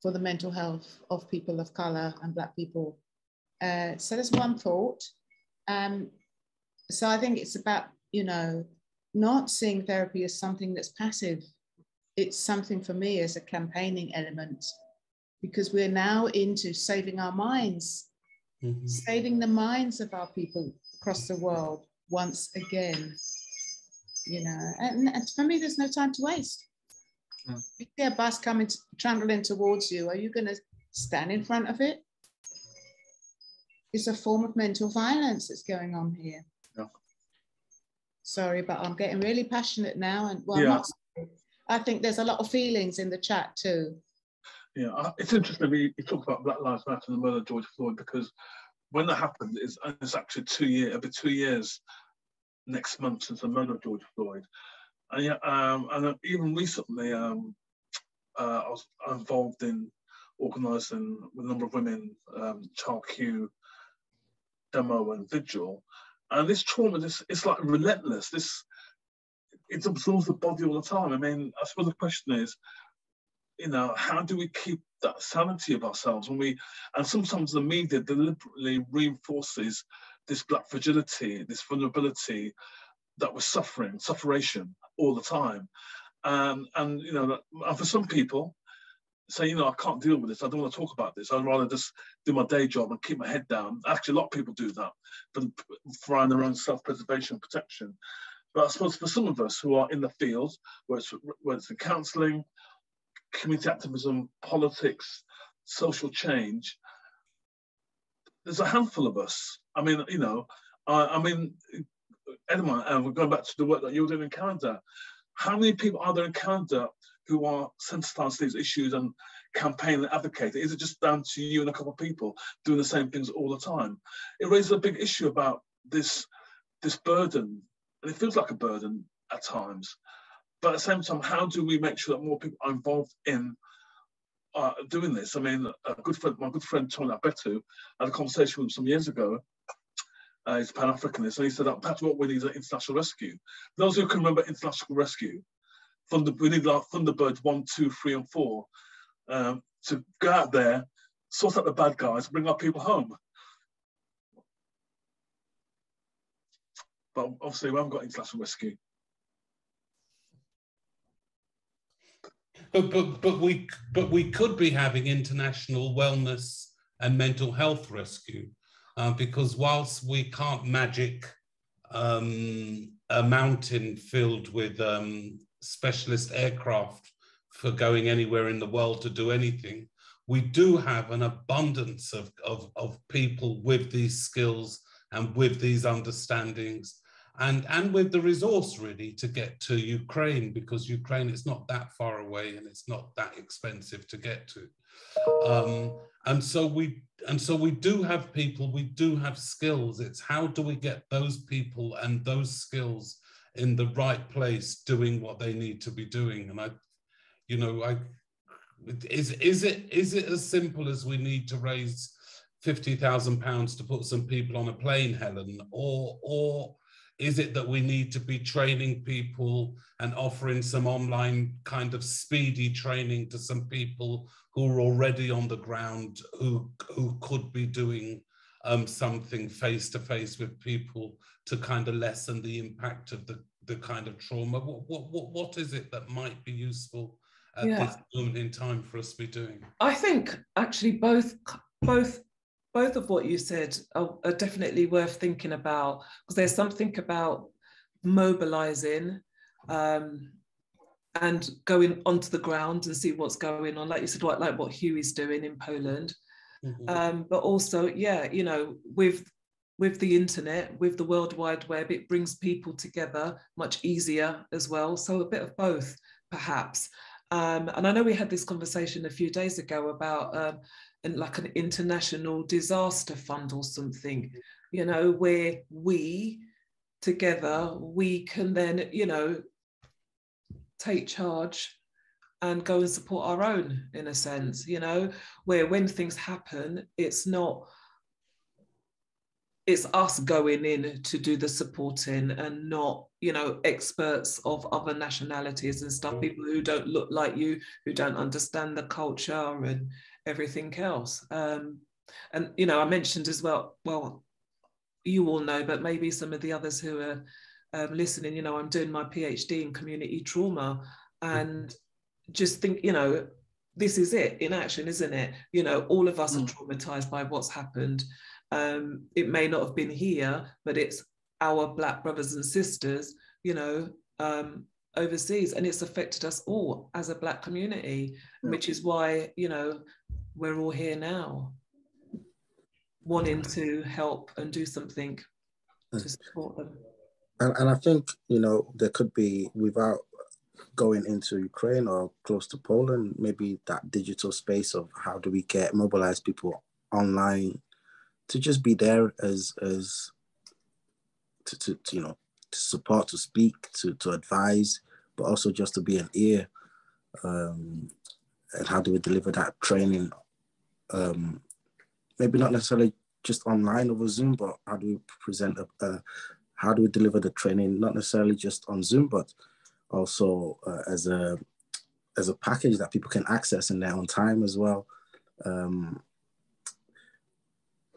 for the mental health of people of color and Black people. So there's one thought. So I think it's about, you know, not seeing therapy as something that's passive. It's something for me as a campaigning element, because we're now into saving our minds, saving the minds of our people across the world once again, you know, and for me, there's no time to waste. If you see a bus coming, trundling towards you, are you going to stand in front of it? It's a form of mental violence that's going on here. Yeah. Sorry, but I'm getting really passionate now. And well, yeah. I think there's a lot of feelings in the chat too. Yeah, it's interesting you talk about Black Lives Matter and the murder of George Floyd, because when that happened, it's actually 2 years, it'll be 2 years next month since the murder of George Floyd. And yeah, and even recently, I was involved in organising with a number of women, Child Q, demo and vigil. And this trauma, it's like relentless. It absorbs the body all the time. I mean, I suppose the question is, you know, how do we keep that sanity of ourselves and sometimes the media deliberately reinforces this Black fragility, this vulnerability that we're sufferation all the time. And you know, and for some people say, you know, I can't deal with this, I don't want to talk about this, I'd rather just do my day job and keep my head down. Actually, a lot of people do that for their own self-preservation and protection. But I suppose for some of us who are in the field, whether it's in counselling, community activism, politics, social change, there's a handful of us. I mean, you know, Edmund, we're going back to the work that you're doing in Canada. How many people are there in Canada who are sensitized to these issues and campaign and advocate? Is it just down to you and a couple of people doing the same things all the time? It raises a big issue about this burden, and it feels like a burden at times. But at the same time, how do we make sure that more people are involved in doing this? I mean, my good friend Tony Abetu had a conversation with him some years ago, he's Pan-Africanist, and he said that that's what we need is an international rescue. Those who can remember international rescue, we need like Thunderbirds 1, 2, 3, and 4 to go out there, sort out the bad guys, bring our people home. But obviously we haven't got international rescue. But we could be having international wellness and mental health rescue, because whilst we can't magic a mountain filled with specialist aircraft for going anywhere in the world to do anything, we do have an abundance of people with these skills and with these understandings. And with the resource really to get to Ukraine, because Ukraine is not that far away and it's not that expensive to get to. And so we do have people, we do have skills. It's how do we get those people and those skills in the right place doing what they need to be doing? And is it as simple as we need to raise £50,000 to put some people on a plane, Helen, or is it that we need to be training people and offering some online kind of speedy training to some people who are already on the ground, who could be doing something face-to-face with people to kind of lessen the impact of the kind of trauma? What is it that might be useful at this moment in time for us to be doing? I think actually both of what you said are definitely worth thinking about, because there's something about mobilizing and going onto the ground and see what's going on, like you said, like what Hughie's doing in Poland. Mm-hmm. But also, with the internet, with the World Wide Web, it brings people together much easier as well. So a bit of both, perhaps. And I know we had this conversation a few days ago about like an international disaster fund or something, where we together, we can then, take charge and go and support our own, in a sense, where when things happen, it's us going in to do the supporting and not, experts of other nationalities and stuff, people who don't look like you, who don't understand the culture and everything else. And, I mentioned as well, you all know, but maybe some of the others who are listening, I'm doing my PhD in community trauma, and just think, this is it in action, isn't it? All of us are traumatized by what's happened. It may not have been here, but it's our Black brothers and sisters, overseas, and it's affected us all as a Black community, which is why, we're all here now, wanting to help and do something to support them. And I think, there could be, without going into Ukraine or close to Poland, maybe that digital space of how do we mobilize people online to just be there as to support, to speak, to advise, but also just to be an ear. And how do we deliver that training? Maybe not necessarily just online over Zoom, but how do we present how do we deliver the training, not necessarily just on Zoom, but also as a package that people can access in their own time as well.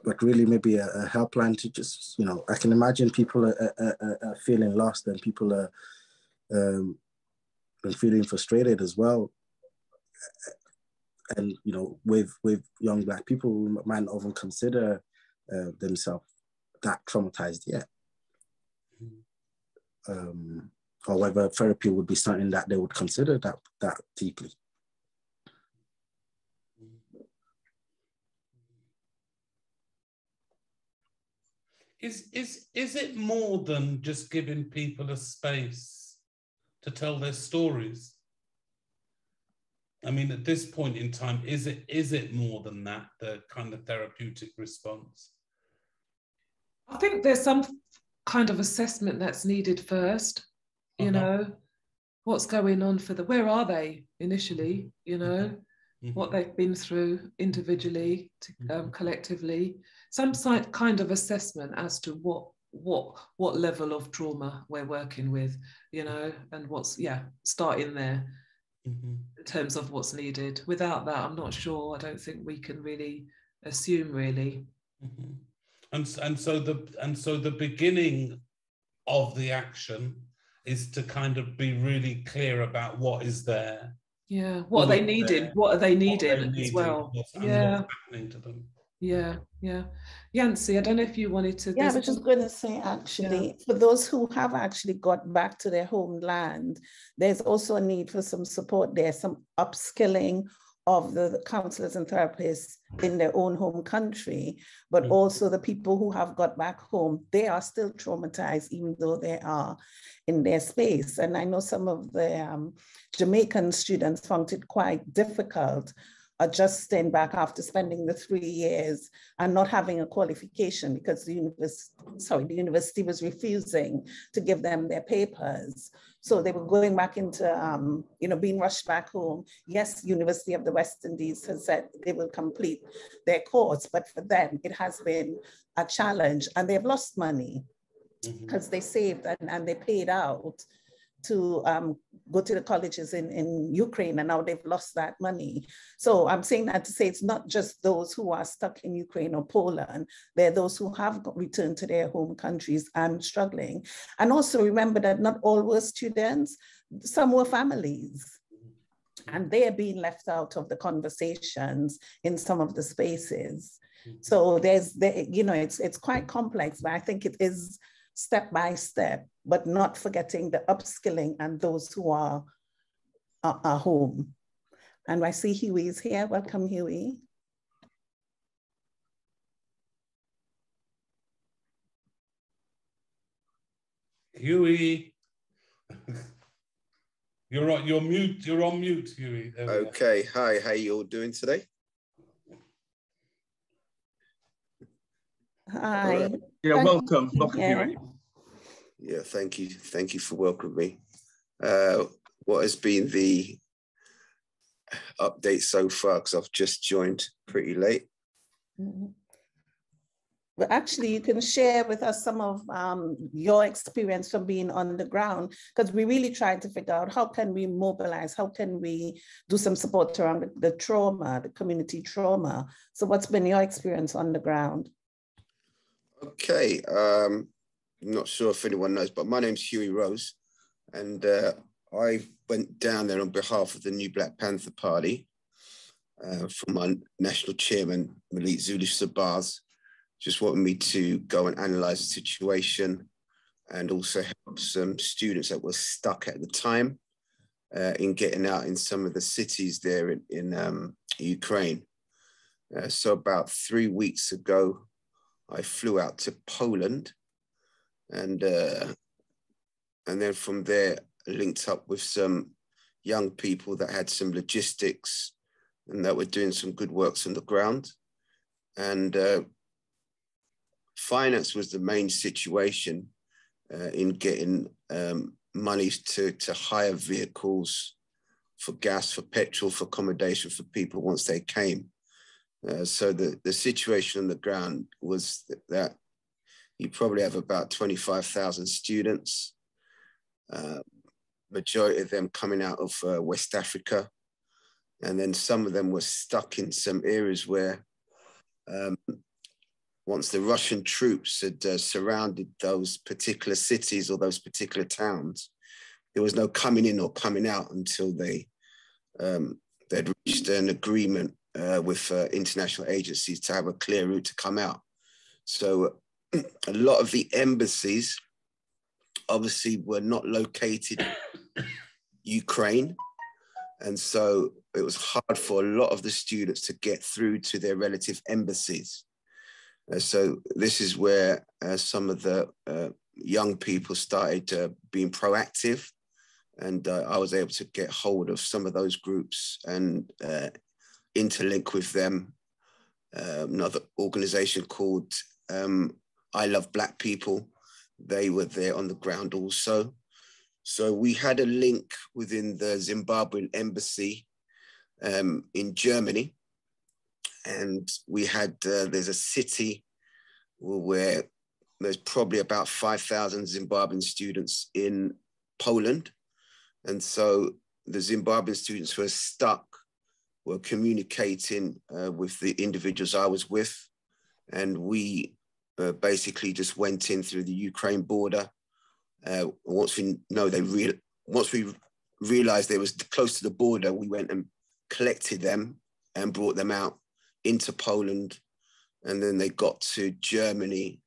But really maybe a helpline to just, I can imagine people are feeling lost, and people are feeling frustrated as well. And, with young Black people who might not even consider themselves that traumatized yet. Or whether therapy would be something that they would consider that deeply. Is it more than just giving people a space to tell their stories? I mean, at this point in time, is it more than that, the kind of therapeutic response? I think there's some kind of assessment that's needed first, what's going on where are they initially, what they've been through individually, collectively, some kind of assessment as to what level of trauma we're working with, you know, and what's, starting there in terms of what's needed. Without that, I'm not sure. I don't think we can really assume, really. And so the beginning of the action is to kind of be really clear about what is there. Yeah, what are they needing? What are they needing as well? And what's happening to them. Yeah. Yancy, I don't know if you wanted to. Yeah, I was just going to say, actually, for those who have actually got back to their homeland, there's also a need for some support there, some upskilling of the counselors and therapists in their own home country, but also the people who have got back home, they are still traumatized, even though they are in their space. And I know some of the Jamaican students found it quite difficult adjusting back after spending the 3 years and not having a qualification because the university was refusing to give them their papers. So they were going back into, being rushed back home. Yes, University of the West Indies has said they will complete their course, but for them, it has been a challenge and they've lost money because they saved and they paid out to go to the colleges in Ukraine, and now they've lost that money. So I'm saying that to say it's not just those who are stuck in Ukraine or Poland, they're those who have returned to their home countries and struggling. And also remember that not all were students, some were families. And they're being left out of the conversations in some of the spaces. So it's quite complex, but I think it is step by step, but not forgetting the upskilling and those who are home. And I see Huey is here. Welcome, Huey. Huey. You're on mute, Huey. Okay, hi, how you all doing today? Hi. Yeah, welcome, Huey. Yeah, thank you for welcoming me. What has been the update so far? Because I've just joined pretty late. But actually, you can share with us some of your experience from being on the ground, because we really tried to figure out how can we mobilize, how can we do some support around the trauma, the community trauma. So what's been your experience on the ground? Okay, I'm not sure if anyone knows, but my name's Huey Rose, and I went down there on behalf of the New Black Panther Party from our national chairman, Malik Zulu Sabaz. Just wanted me to go and analyze the situation and also help some students that were stuck at the time in getting out in some of the cities there in Ukraine. So about 3 weeks ago, I flew out to Poland and then from there linked up with some young people that had some logistics and that were doing some good works on the ground. And finance was the main situation in getting money to hire vehicles for gas, for petrol, for accommodation for people once they came. So the situation on the ground was that you probably have about 25,000 students, majority of them coming out of West Africa. And then some of them were stuck in some areas where once the Russian troops had surrounded those particular cities or those particular towns, there was no coming in or coming out until they'd reached an agreement with international agencies to have a clear route to come out. So a lot of the embassies obviously were not located in Ukraine. And so it was hard for a lot of the students to get through to their relative embassies. So this is where some of the young people started being proactive, and I was able to get hold of some of those groups and interlink with them. Another organization called I Love Black People, they were there on the ground also. So we had a link within the Zimbabwean embassy in Germany. And we had, there's a city where there's probably about 5,000 Zimbabwean students in Poland. And so the Zimbabwean students who are stuck were communicating with the individuals I was with. And we basically just went in through the Ukraine border. Once we realized they was close to the border, we went and collected them and brought them out into Poland. And then they got to Germany.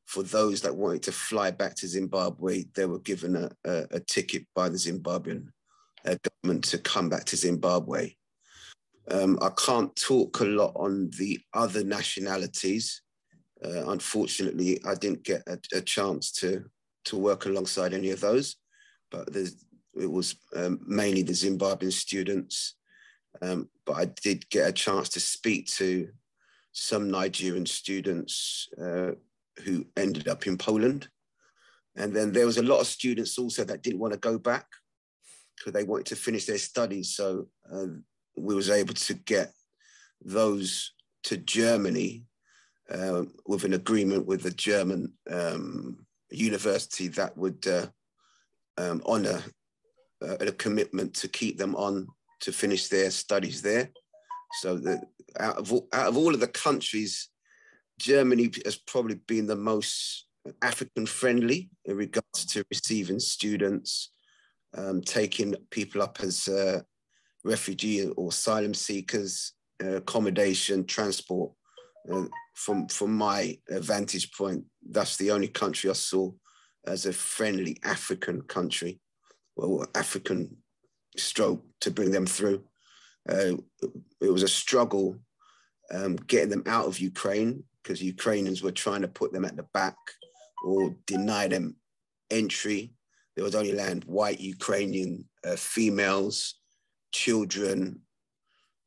For those that wanted to fly back to Zimbabwe, they were given a ticket by the Zimbabwean government to come back to Zimbabwe. I can't talk a lot on the other nationalities. Unfortunately, I didn't get a chance to work alongside any of those, but it was mainly the Zimbabwean students. But I did get a chance to speak to some Nigerian students who ended up in Poland. And then there was a lot of students also that didn't want to go back because they wanted to finish their studies. So we was able to get those to Germany with an agreement with the German university that would honor a commitment to keep them on to finish their studies there. So that out of all of the countries, Germany has probably been the most African friendly in regards to receiving students, taking people up as refugee or asylum seekers, accommodation, transport. From my vantage point, that's the only country I saw as a friendly African country, well, African stroke to bring them through. It was a struggle getting them out of Ukraine because Ukrainians were trying to put them at the back or deny them entry. They would only land white Ukrainian females, children,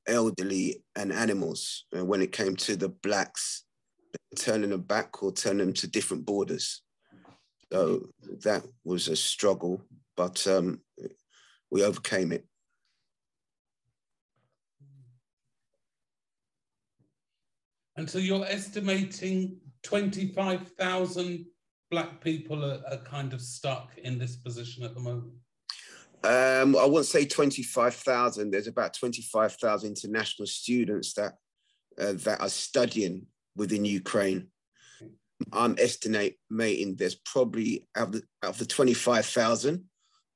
elderly, and animals. When it came to the blacks, turning them back or turning them to different borders. So that was a struggle, but we overcame it. And so you're estimating 25,000 Black people are kind of stuck in this position at the moment? I wouldn't say 25,000. There's about 25,000 international students that are studying within Ukraine. I'm estimating there's probably out of the 25,000,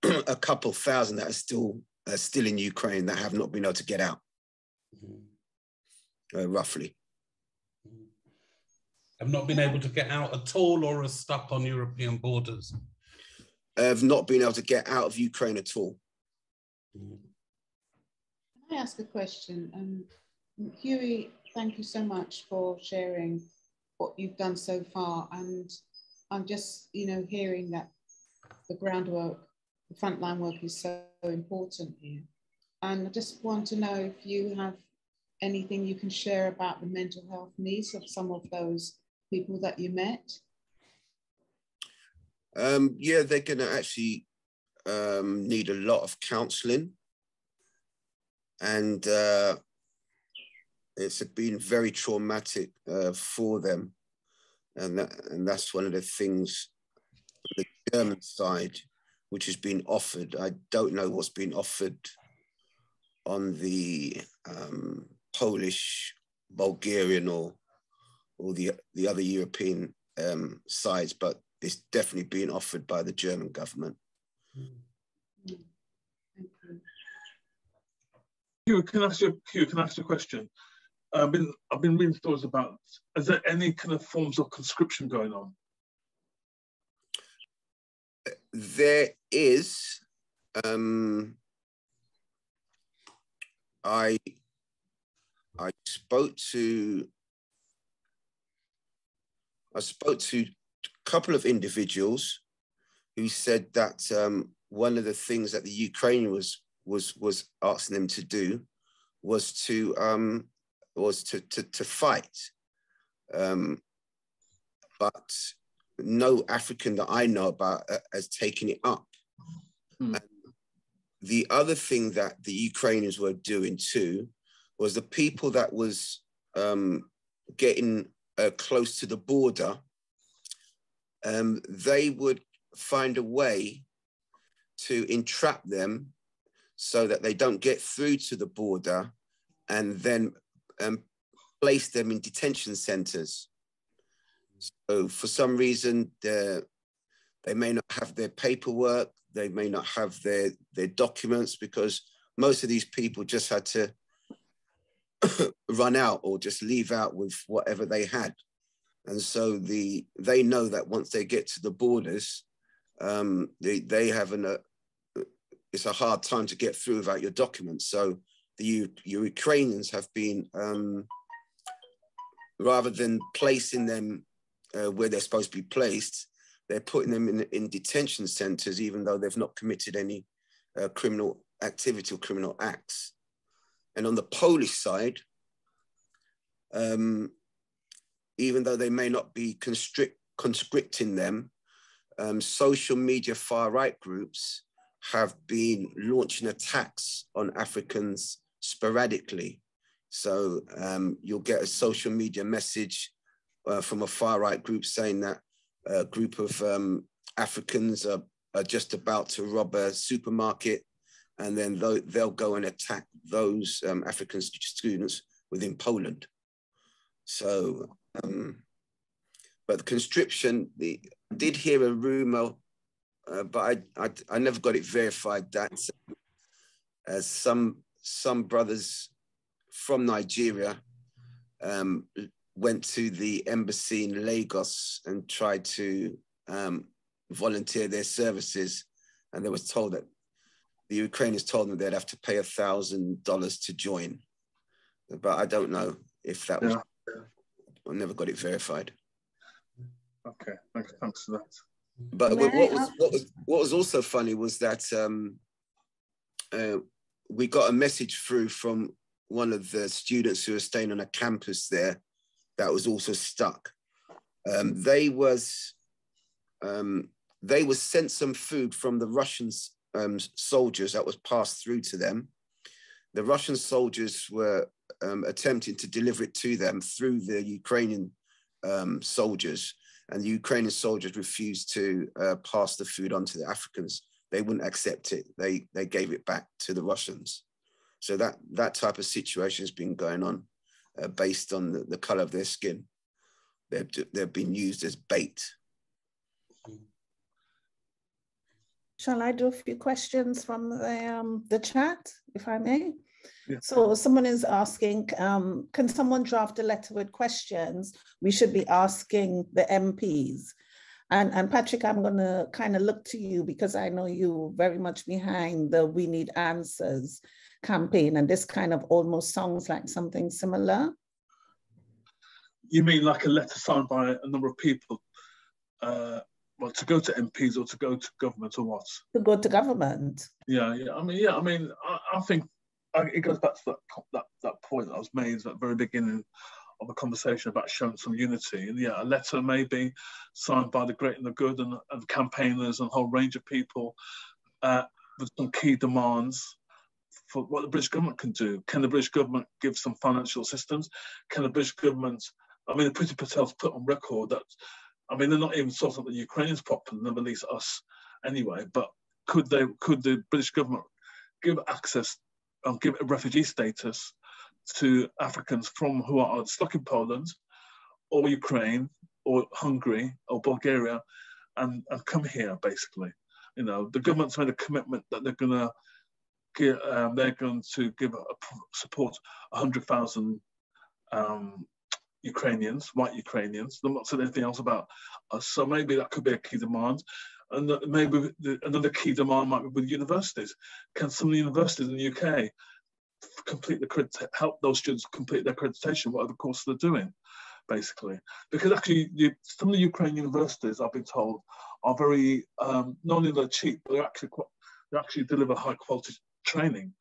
a couple thousand that are still in Ukraine that have not been able to get out, roughly. Have not been able to get out at all or are stuck on European borders? Have not been able to get out of Ukraine at all. Can I ask a question? Huey, thank you so much for sharing what you've done so far. And I'm just, hearing that the groundwork, the frontline work is so important here. And I just want to know if you have anything you can share about the mental health needs of some of those people that you met. Yeah, they're going to actually need a lot of counselling. And it's been very traumatic for them. And that's one of the things on the German side, which has been offered. I don't know what's been offered on the Polish, Bulgarian, or the other European sides, but it's definitely being offered by the German government. Hugh, can I ask you a question? I've been reading stories about, is there any kind of forms of conscription going on? There is. I spoke to a couple of individuals who said that one of the things that the Ukraine was asking them to do was to fight, but no African that I know about has taken it up. the other thing that the Ukrainians were doing too was the people that was getting close to the border, they would find a way to entrap them so that they don't get through to the border, and then place them in detention centers. So for some reason, they may not have their paperwork, they may not have their documents, because most of these people just had to run out or just leave out with whatever they had. And so they know that once they get to the borders, they have it's a hard time to get through without your documents. So the Ukrainians have been, rather than placing them where they're supposed to be placed, they're putting them in detention centers, even though they've not committed any criminal activity or criminal acts. And on the Polish side, even though they may not be conscripting them, social media far-right groups have been launching attacks on Africans sporadically. So you'll get a social media message from a far-right group saying that a group of Africans are just about to rob a supermarket, and then they'll go and attack those African students within Poland. So, but the conscription, I did hear a rumor, but I never got it verified, that some brothers from Nigeria went to the embassy in Lagos and tried to volunteer their services, and they was told that the Ukrainians told them they'd have to pay $1,000 to join. But I don't know if that was, I never got it verified. Okay, thanks for that. But what was also funny was that we got a message through from one of the students who were staying on a campus there that was also stuck. They was sent some food from the Russian soldiers that was passed through to them. The Russian soldiers were attempting to deliver it to them through the Ukrainian soldiers, and the Ukrainian soldiers refused to pass the food on to the Africans. They wouldn't accept it. They gave it back to the Russians. So that type of situation has been going on based on the color of their skin. They've been used as bait. Shall I do a few questions from the chat, if I may? Yeah. So someone is asking, can someone draft a letter with questions we should be asking the MPs? And Patrick, I'm going to kind of look to you, because I know you very much behind the We Need Answers campaign, and this kind of almost sounds like something similar. You mean like a letter signed by a number of people? Well, to go to MPs or to go to government, or what? To go to government. Yeah. I think it goes back to that point that was made at the very beginning of the conversation about showing some unity. And yeah, a letter may be signed by the great and the good and campaigners and a whole range of people with some key demands for what the British government can do. Can the British government give some financial assistance? Can the British government, Priti Patel's put on record that, they're not even sorting out the Ukrainians properly, never least us anyway, but could the British government give access and give a refugee status to Africans who are stuck in Poland or Ukraine or Hungary or Bulgaria and come here, basically? The government's made a commitment that they're going to give support 100,000 Ukrainians, white Ukrainians. They're not saying anything else about us, so maybe that could be a key demand. And maybe another key demand might be with universities. Can some of the universities in the UK help those students complete their accreditation, whatever course they're doing, basically? Because actually, some of the Ukrainian universities, I've been told, are very not only they're cheap, but they actually deliver high quality training.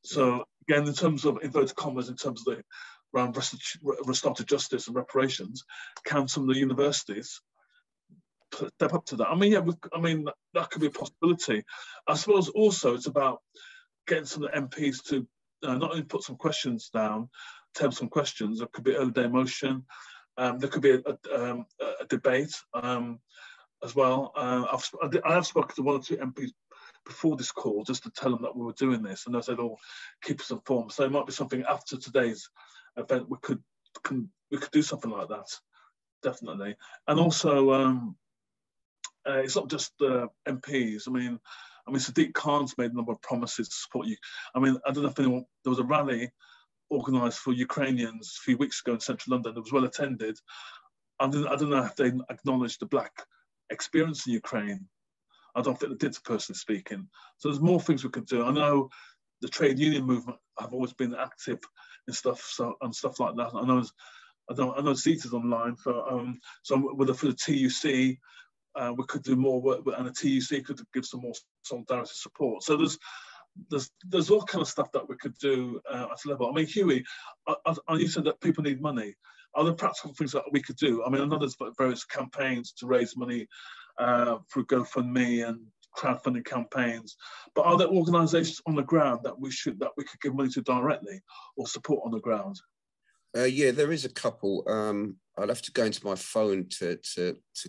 So again, in terms of inverted commas, in terms of around restorative justice and reparations, can some of the universities step up to that. I mean, yeah, that could be a possibility. I suppose also it's about getting some of the MPs to not only put some questions down, table some questions. There could be early day motion. There could be a debate as well. I have spoken to 1 or 2 MPs before this call just to tell them that we were doing this, and they said, "Oh, keep us informed." So it might be something after today's event. We could do something like that, definitely. And also, it's not just MPs. I mean, Sadiq Khan's made a number of promises to support you. I mean, I don't know if anyone, there was a rally organised for Ukrainians a few weeks ago in central London. It was well attended. I don't know if they acknowledged the Black experience in Ukraine. I don't think they did, personally speaking. So there's more things we could do. I know the trade union movement have always been active in stuff like that. I know CETA's online, so for the TUC, we could do more work, and the TUC could give some more solidarity support. So there's all kind of stuff that we could do at a level. I mean, Huey, you said that people need money. Are there practical things that we could do? I mean, I know there's various campaigns to raise money through GoFundMe and crowdfunding campaigns, but are there organisations on the ground that we could give money to directly or support on the ground? Yeah, there is a couple. I'll have to go into my phone to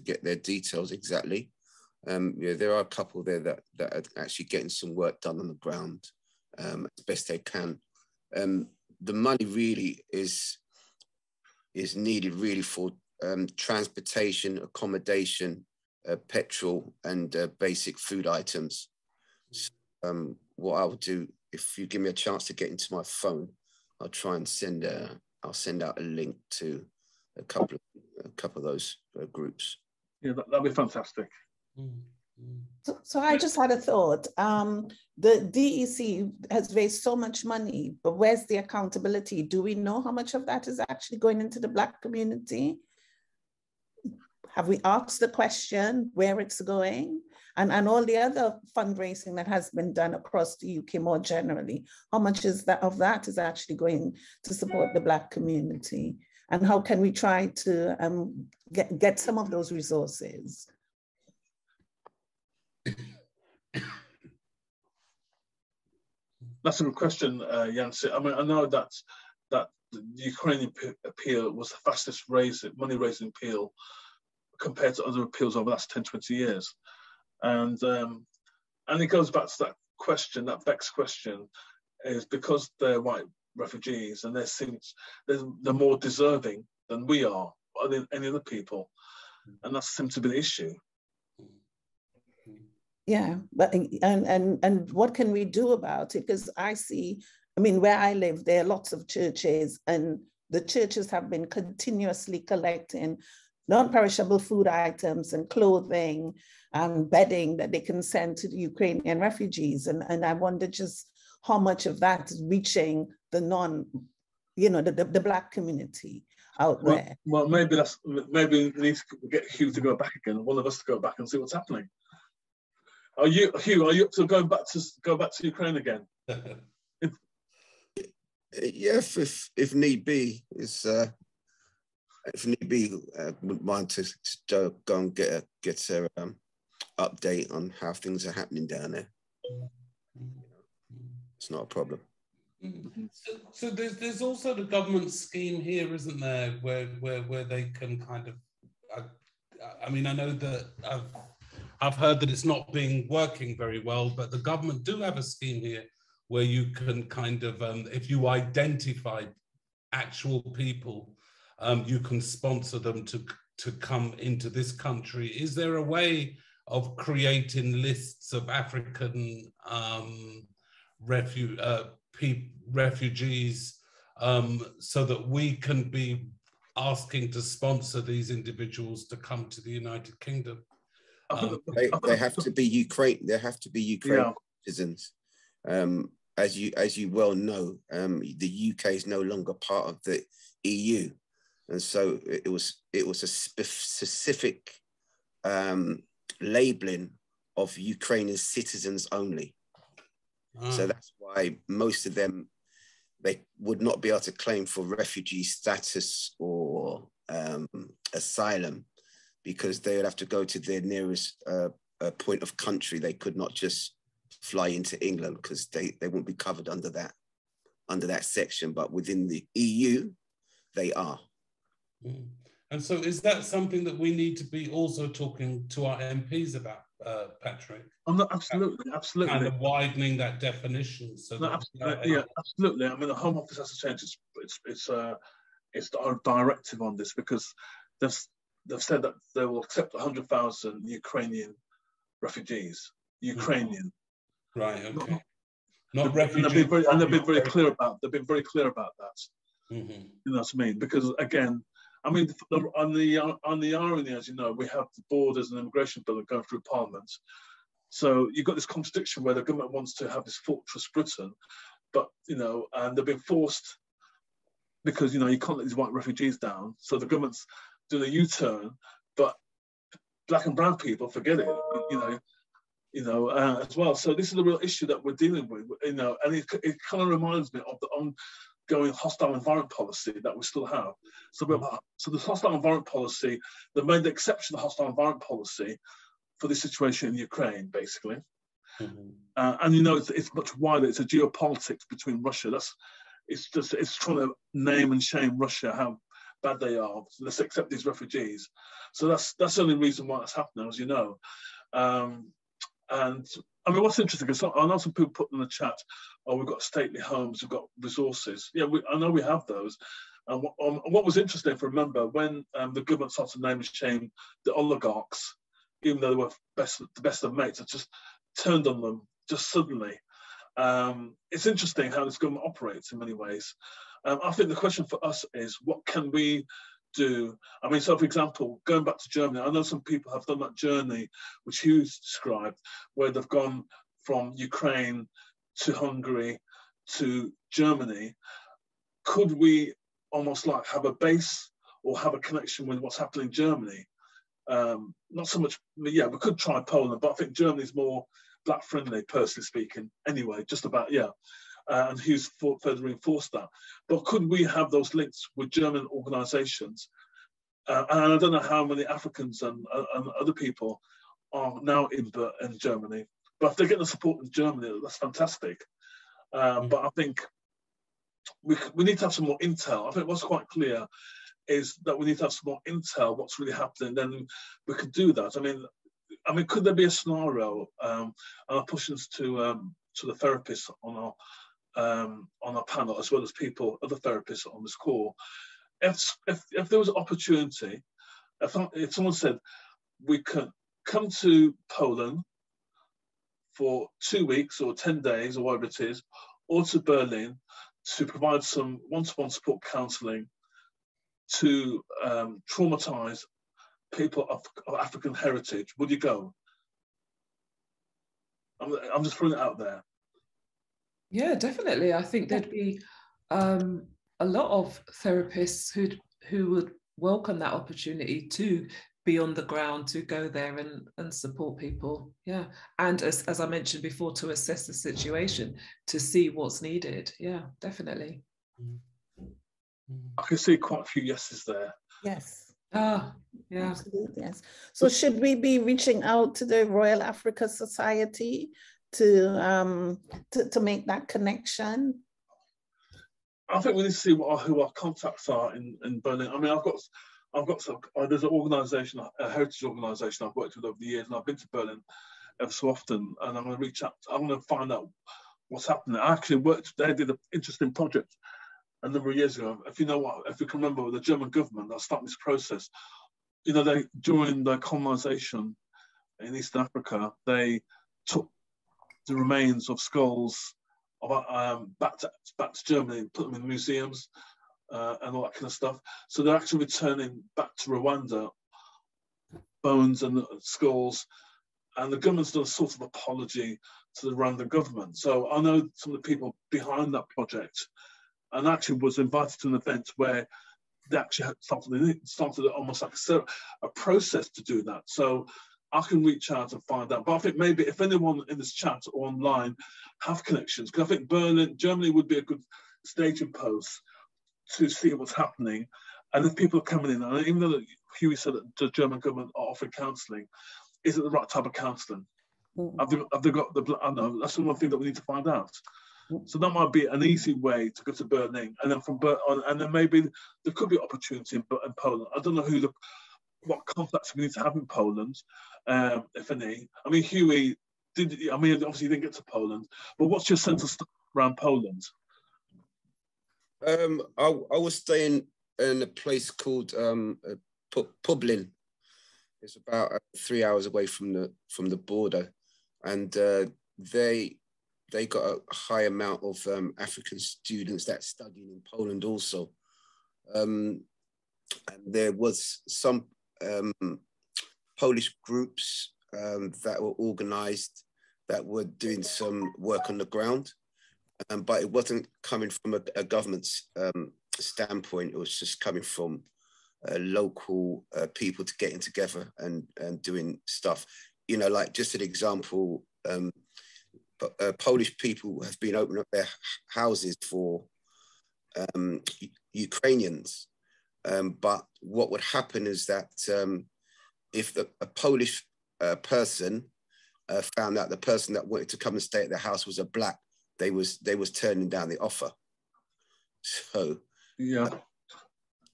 get their details exactly. Yeah, there are a couple there that are actually getting some work done on the ground as best they can. The money really is needed really for transportation, accommodation, petrol, and basic food items. So, what I will do, if you give me a chance to get into my phone, I'll try and I'll send out a link to a couple of those groups. Yeah, that'd be fantastic. So I just had a thought. The DEC has raised so much money, but where's the accountability? Do we know how much of that is actually going into the Black community? Have we asked the question where it's going? And all the other fundraising that has been done across the UK more generally, how much of that is actually going to support the Black community? And how can we try to get some of those resources? That's a good question, Yancy. I mean, I know that the Ukrainian appeal was the fastest money-raising appeal compared to other appeals over the last 10, 20 years. And it goes back to that question, that vexed question, is because they're white refugees and they're more deserving than we are, or than any other people. And that seems to be the issue. Yeah, but and what can we do about it? Because where I live, there are lots of churches, and the churches have been continuously collecting non-perishable food items and clothing and bedding that they can send to the Ukrainian refugees. And I wonder just how much of that is reaching the the Black community out there. Well, maybe we need to get Hugh to go back again, one of us to go back and see what's happening. Are you, Hugh, up to go back to Ukraine again? Yeah, if need be, wouldn't mind to go and get a update on how things are happening down there. It's not a problem. So there's also the government scheme here, isn't there, where they can kind of, I mean, I know that I've heard that it's not working very well, but the government do have a scheme here where you can kind of, if you identify actual people, you can sponsor them to come into this country. Is there a way of creating lists of African refugees so that we can be asking to sponsor these individuals to come to the United Kingdom? They have to be Ukraine. They have to be Ukrainian citizens. As you well know, the UK is no longer part of the EU, and so it was a specific labeling of Ukrainian citizens only. So that's why most of them, they would not be able to claim for refugee status or asylum. because they would have to go to their nearest point of country. They could not just fly into England because they won't be covered under that section. But within the EU, they are. Mm. And so is that something that we need to be also talking to our MPs about, Patrick? Absolutely. Kind of widening that definition. So yeah, absolutely. I mean, the Home Office has to change its directive on this, because they've said that they will accept 100,000 Ukrainian refugees. Ukrainian. Right. Okay. Not refugees. And they've been very clear about that. Mm-hmm. You know what I mean? Because again, I mean, on the irony, as you know, we have the borders and immigration bill going through Parliament. So you've got this contradiction where the government wants to have this fortress Britain, but, you know, and they've been forced, because, you know, you can't let these white refugees down. So the government's doing a U-turn, but black and brown people, forget it, as well. So this is a real issue that we're dealing with, you know, and it kind of reminds me of the ongoing hostile environment policy that we still have. So the hostile environment policy, they made the exception of the hostile environment policy for this situation in Ukraine, basically. Mm-hmm. And you know, it's much wider. It's a geopolitics between Russia. It's trying to name and shame Russia, how bad they are. So let's accept these refugees. So that's the only reason why it's happening, as you know. And I mean, what's interesting is I know some people put in the chat, "Oh, we've got stately homes, we've got resources." Yeah, I know we have those. And what was interesting, if I remember, when the government started to name and shame the oligarchs, even though they were the best of mates, it just turned on them just suddenly. It's interesting how this government operates in many ways. I think the question for us is, what can we do? I mean, so for example, going back to Germany, I know some people have done that journey, which Hugh described, where they've gone from Ukraine to Hungary to Germany. Could we almost like have a base or have a connection with what's happening in Germany? Not so much, yeah, we could try Poland, but I think Germany's more black friendly, personally speaking, anyway, just about, yeah. And Hugh's further reinforced that. But could we have those links with German organisations? And I don't know how many Africans and other people are now in Germany, but if they're getting the support in Germany, that's fantastic. But I think we need to have some more intel. I think what's quite clear is that we need to have some more intel, what's really happening, then we could do that. I mean, could there be a scenario, and I'll push this to the therapists on our panel, as well as other therapists on this call. If there was an opportunity, if someone said we could come to Poland for 2 weeks or 10 days or whatever it is, or to Berlin to provide some one-to-one support counselling to traumatise people of African heritage, would you go? I'm just putting it out there. Yeah, definitely. I think there'd be a lot of therapists who would welcome that opportunity to be on the ground, to go there and support people. Yeah. And as I mentioned before, to assess the situation, to see what's needed. Yeah, definitely. I can see quite a few yeses there. Yes. Yeah. Absolutely, yes. So should we be reaching out to the Royal Africa Society to make that connection? I think we need to see who our contacts are in Berlin. I mean, I've got some. There's an organisation, a heritage organisation I've worked with over the years, and I've been to Berlin ever so often. And I'm going to reach out. I'm going to find out what's happening. I actually worked. They did an interesting project a number of years ago. If you can remember, the German government that started this process. You know, during the colonisation in East Africa, they took the remains of skulls back to Germany and put them in museums and all that kind of stuff. So they're actually returning back to Rwanda bones and skulls, and the government's done a sort of apology to the Rwandan government. So I know some of the people behind that project, and actually was invited to an event where they actually started almost like a process to do that. So I can reach out and find out. But I think maybe if anyone in this chat or online have connections, because I think Germany would be a good staging post to see what's happening. And if people are coming in, and even though Huey said that the German government are offering counselling. Is it the right type of counselling? Have they got the? I know that's one thing that we need to find out. So that might be an easy way to go to Berlin, and then from Berlin, and then maybe there could be opportunity in Poland. I don't know what contacts we need to have in Poland, if any. I mean, Huey obviously you didn't get to Poland, but what's your sense of stuff around Poland? I was staying in a place called Publin. It's about 3 hours away from the border, and they got a high amount of African students that studying in Poland also. And there was some Polish groups that were organized that were doing some work on the ground, but it wasn't coming from a government standpoint. It was just coming from local people to getting together and doing stuff. You know, like just an example, Polish people have been opening up their houses for Ukrainians. But what would happen is that if a Polish person found out the person that wanted to come and stay at their house was a black, they was turning down the offer. So yeah,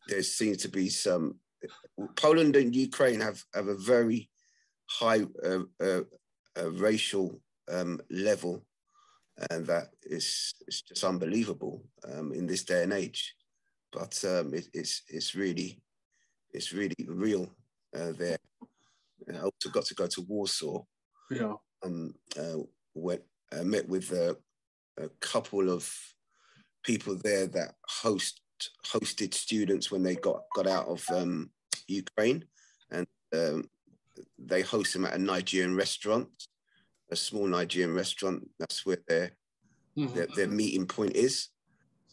there seems to be some. Poland and Ukraine have a very high racial level, and that is just unbelievable in this day and age. But it's really real there. I also got to go to Warsaw. Yeah. Met with a couple of people there that hosted students when they got out of Ukraine, and they host them at a Nigerian restaurant, a small Nigerian restaurant. That's where their meeting point is.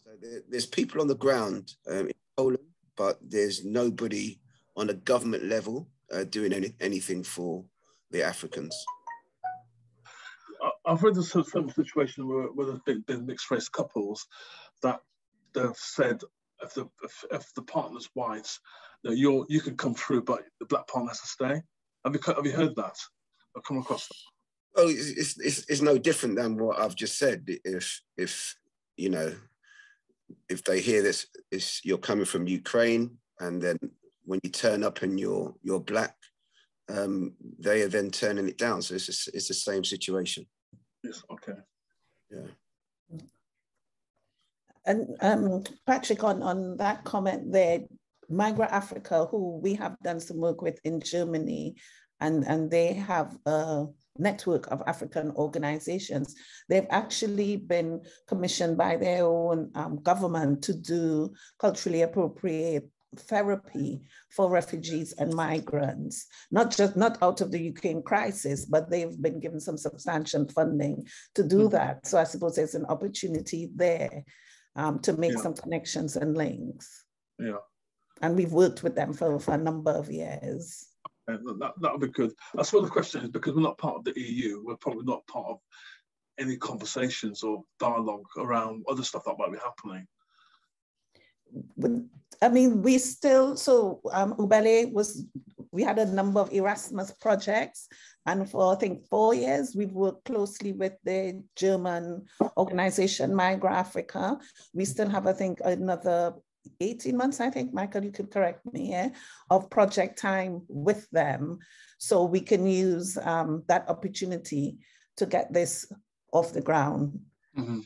So there's people on the ground in Poland, but there's nobody on a government level doing anything for the Africans. I've read some situation where there's been mixed race couples that they've said if the partner's white, you can come through, but the black partner has to stay. Have you heard that? I've come across that. Oh, it's no different than what I've just said. If you know, if they hear this, you're coming from Ukraine, and then when you turn up and you're black, they are then turning it down. So it's the same situation. Yes. Okay. Yeah. And Patrick, on that comment there, Migra Africa, who we have done some work with in Germany, and they have a network of African organizations. They've actually been commissioned by their own government to do culturally appropriate therapy for refugees and migrants, not out of the Ukraine crisis, but they've been given some substantial funding to do that. So I suppose there's an opportunity there to make some connections and links. Yeah. And we've worked with them for a number of years. That would be good. That's what the question is, because we're not part of the EU, we're probably not part of any conversations or dialogue around other stuff that might be happening. I mean, we still, so Ubele we had a number of Erasmus projects, and for I think 4 years, we've worked closely with the German organization Migra Africa. We still have, I think, another 18 months, I think, Michael, you could correct me, of project time with them. So we can use that opportunity to get this off the ground. Mm-hmm.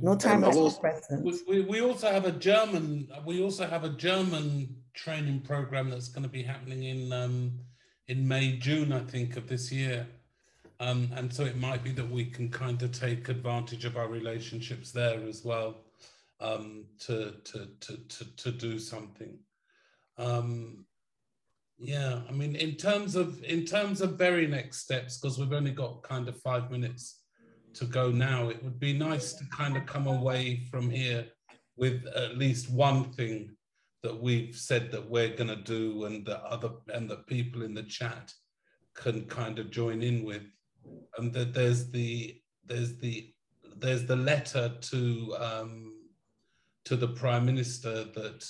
No time like the present. We also have a German. We also have a German training program that's going to be happening in May, June, I think, of this year. And so it might be that we can kind of take advantage of our relationships there as well, to do something. Yeah, I mean, in terms of very next steps, because we've only got kind of 5 minutes to go now, it would be nice to kind of come away from here with at least one thing that we've said that we're going to do, and that people in the chat can kind of join in with. And that there's the letter to the Prime Minister that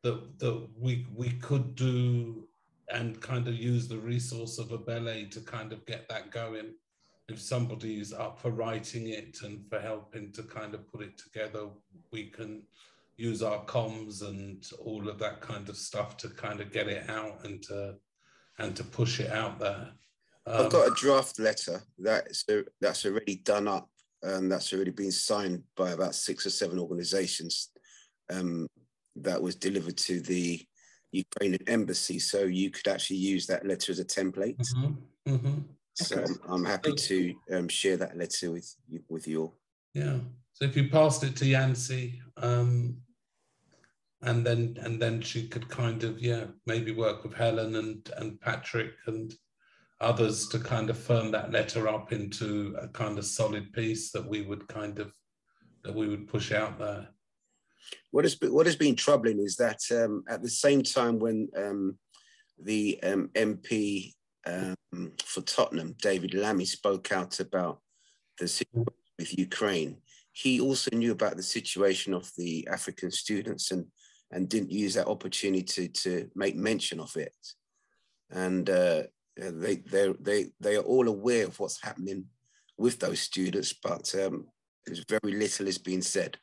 that we could do and kind of use the resource of a ballet to kind of get that going. If somebody is up for writing it and for helping to kind of put it together, we can use our comms and all of that kind of stuff to kind of get it out and to push it out there. I've got a draft letter that's already done up, and that's already been signed by about 6 or 7 organizations, that was delivered to the Ukrainian embassy. So you could actually use that letter as a template. Mm-hmm. Mm-hmm. So Okay. I'm happy to share that letter with you all. Yeah. So if you passed it to Yancy, and then she could kind of, yeah, maybe work with Helen and Patrick and others to kind of firm that letter up into a kind of solid piece that we would push out there. What has been troubling is that at the same time when the MP for Tottenham, David Lammy, spoke out about the situation with Ukraine, he also knew about the situation of the African students and didn't use that opportunity to make mention of it. And they are all aware of what's happening with those students, but there's very little is being said.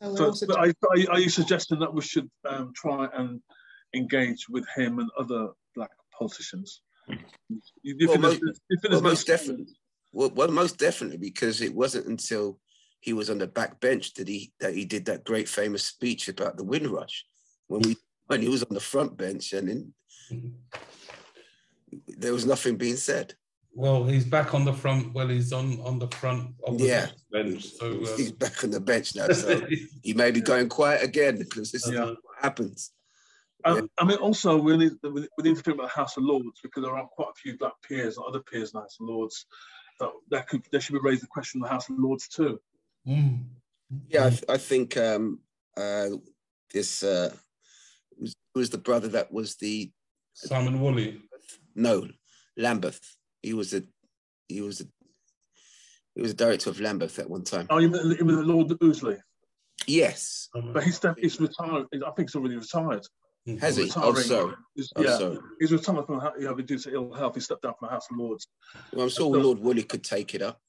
So are you suggesting that we should try and engage with him and other Black politicians? Most definitely. Well, most definitely, because it wasn't until he was on the back bench that he did that great famous speech about the Windrush. When he was on the front bench, and there was nothing being said. Well, he's back on the front. Well, he's on the front of the bench. So he's back on the bench now. So he may be going quiet again, because this is what happens. I mean, also we need to think about the House of Lords, because there are quite a few Black peers, other peers in the House of Lords, that should be raised the question in the House of Lords too. Mm. Yeah, I think this was the brother that was the Simon Woolley. No, Lambeth. He was the director of Lambeth at one time. Oh, you mean Lord Ousley? Yes, but he's retired. I think he's already retired. Has he? Oh, sorry. Sorry. He's retired from due to ill health. He stepped down from the House of Lords. Well, I'm sure Lord Woolley could take it up.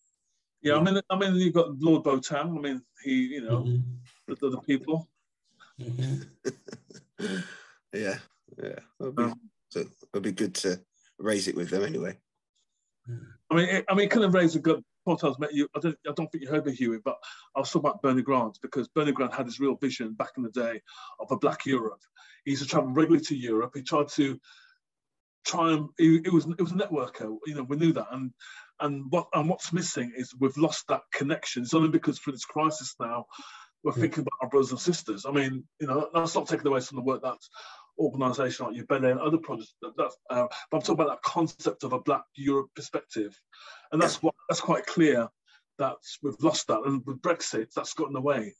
Yeah, I mean, you've got Lord Botan. I mean, he, the people. Mm-hmm. yeah. It'll be good to raise it with them anyway. I mean, kind of raise a good point. I don't think you heard me, Huey, but I was talking about Bernard Grant, because Bernard Grant had this real vision back in the day of a Black Europe. He used to travel regularly to Europe. He tried to it was a networker. We knew that, and what's missing is we've lost that connection. It's only because through this crisis now we're thinking about our brothers and sisters. I mean, that's not taken away from the work that's organisation like Ubele and other projects. But I'm talking about that concept of a Black Europe perspective, and that's quite clear that we've lost that, and with Brexit, that's got in the way.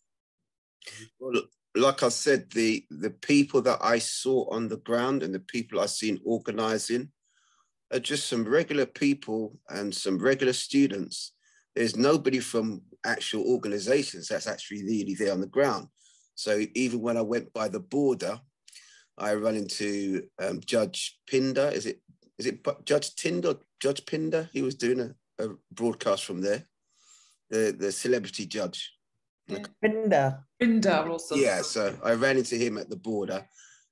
Well, look, like I said, the people that I saw on the ground and the people I've seen organising are just some regular people and some regular students. There's nobody from actual organisations that's actually really there on the ground. So even when I went by the border, I run into Judge Pinder. Is it Judge Tinder? Judge Pinder? He was doing a broadcast from there. The celebrity judge. Pinder also. Yeah, so I ran into him at the border,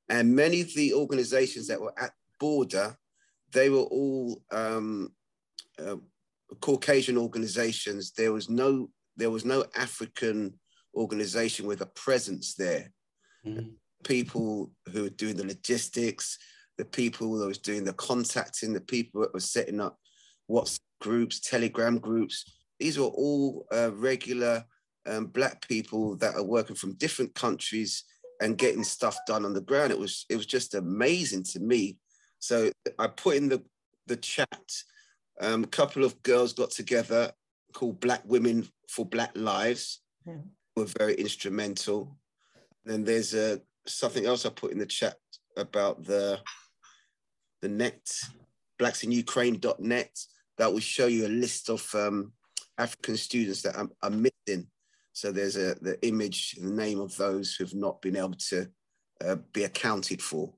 and many of the organisations that were at the border, they were all Caucasian organisations. There was no African organisation with a presence there. Mm-hmm. People who were doing the logistics, the people who was doing the contacting, the people that were setting up WhatsApp groups, Telegram groups. These were all regular Black people that are working from different countries and getting stuff done on the ground. It was just amazing to me. So I put in the chat, a couple of girls got together called Black Women for Black Lives, were very instrumental. Then there's something else I put in the chat about the net, blacksinukraine.net, that will show you a list of African students that are missing. So there's the image, the name of those who've not been able to be accounted for.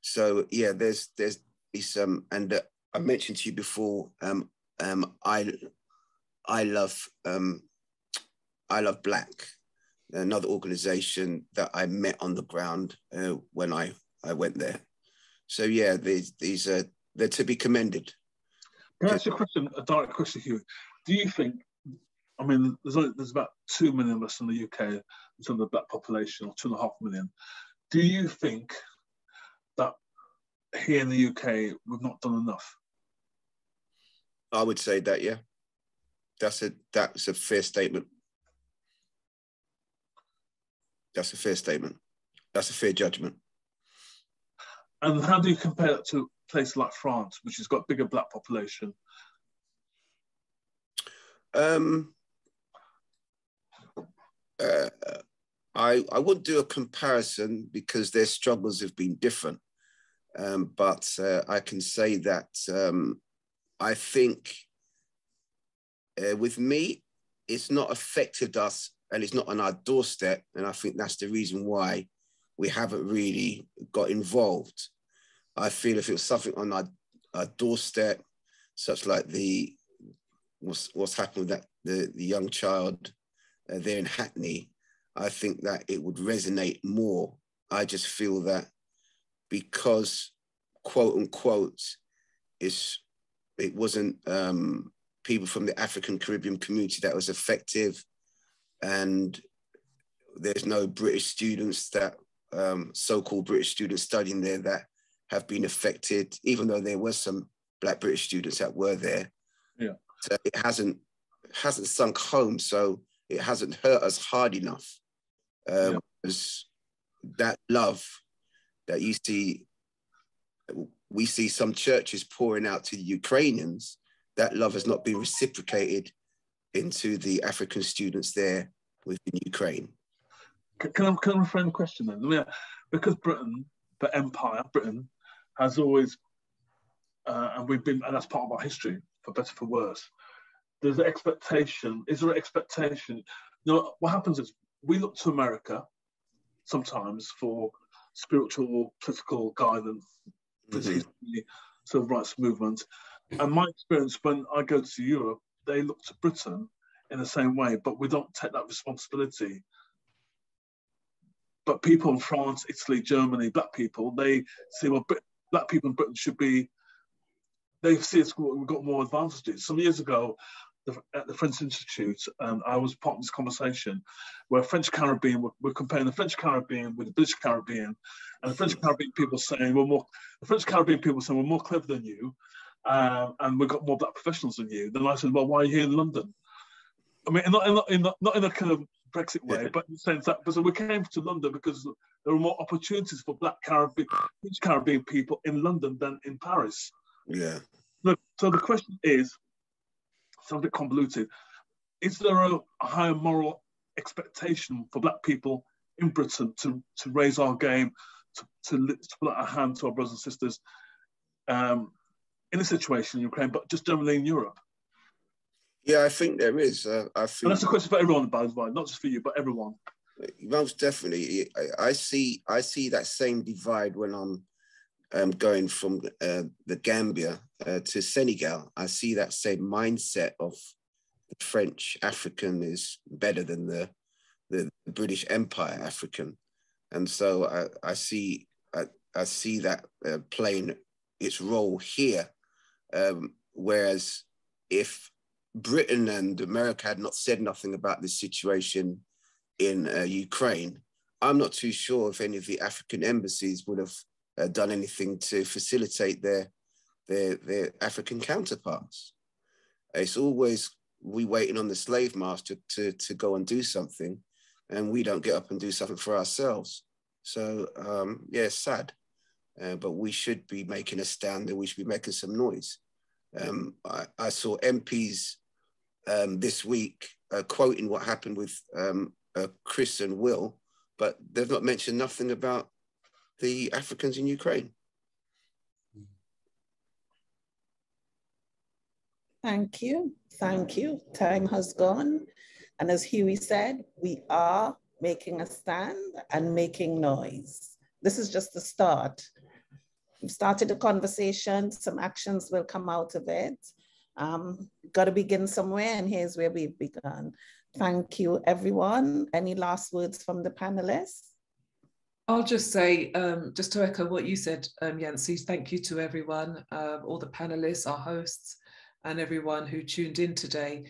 So yeah, there's and I mentioned to you before, I love Black, another organization that I met on the ground when I went there. So yeah, these are, they're to be commended. Can I ask you a question, a direct question, Hugh? Do you think, I mean, there's about 2 million of us in the UK in terms of the Black population, or 2.5 million. Do you think that here in the UK we've not done enough? I would say that, yeah. That's a fair statement. That's a fair statement. That's a fair judgment. And how do you compare that to a place like France, which has got a bigger Black population? I wouldn't do a comparison because their struggles have been different. But I can say that I think with me, it's not affected us and it's not on our doorstep. And I think that's the reason why we haven't really got involved. I feel if it was something on our doorstep, such like what's happened with the young child there in Hackney, I think that it would resonate more. I just feel that because, quote unquote, it wasn't people from the African Caribbean community that was effective, and there's no British students that so-called British students studying there that have been affected, even though there were some Black British students that were there. Yeah. So it hasn't sunk home, so it hasn't hurt us hard enough. Because that love that you see, we see some churches pouring out to the Ukrainians, that love has not been reciprocated into the African students there within Ukraine. Can I reframe the question then? Because Britain, the empire, Britain, has always, and that's part of our history, for better for worse. There's an expectation. Is there an expectation? You know, what happens is we look to America sometimes for spiritual, political guidance, civil rights movement. And my experience when I go to Europe, they look to Britain in the same way, but we don't take that responsibility. But people in France, Italy, Germany, Black people, they say, well, Black people in Britain should be, they see us, we've got more advantages. Some years ago, at the French Institute, I was part of this conversation where French Caribbean, we're comparing the French Caribbean with the British Caribbean, and the French Caribbean people saying, we're more clever than you, and we've got more Black professionals than you. Then I said, well, why are you here in London? I mean, not in a kind of Brexit way, but in the sense that because we came to London because there were more opportunities for Black Caribbean people in London than in Paris. Yeah. Look, so the question is, it's a bit convoluted. Is there a higher moral expectation for Black people in Britain to raise our game, to put out a hand to our brothers and sisters in a situation in Ukraine, but just generally in Europe? Yeah, I think there is. And that's a question for everyone, by the way, not just for you, but everyone. Most definitely. I see that same divide when I'm going from the Gambia to Senegal. I see that same mindset of the French African is better than the British Empire African. And so I see that playing its role here. Whereas if Britain and America had not said nothing about this situation in Ukraine, I'm not too sure if any of the African embassies would have done anything to facilitate their African counterparts. It's always we waiting on the slave master to go and do something, and we don't get up and do something for ourselves. So yeah, it's sad, but we should be making a stand and we should be making some noise. I saw MPs this week quoting what happened with Chris and Will, but they've not mentioned nothing about the Africans in Ukraine. Thank you. Thank you. Time has gone. And as Huey said, we are making a stand and making noise. This is just the start. We've started a conversation, some actions will come out of it. Got to begin somewhere, and here's where we've begun. Thank you, everyone. Any last words from the panelists? I'll just say, just to echo what you said, Yancy, thank you to everyone, all the panelists, our hosts, and everyone who tuned in today.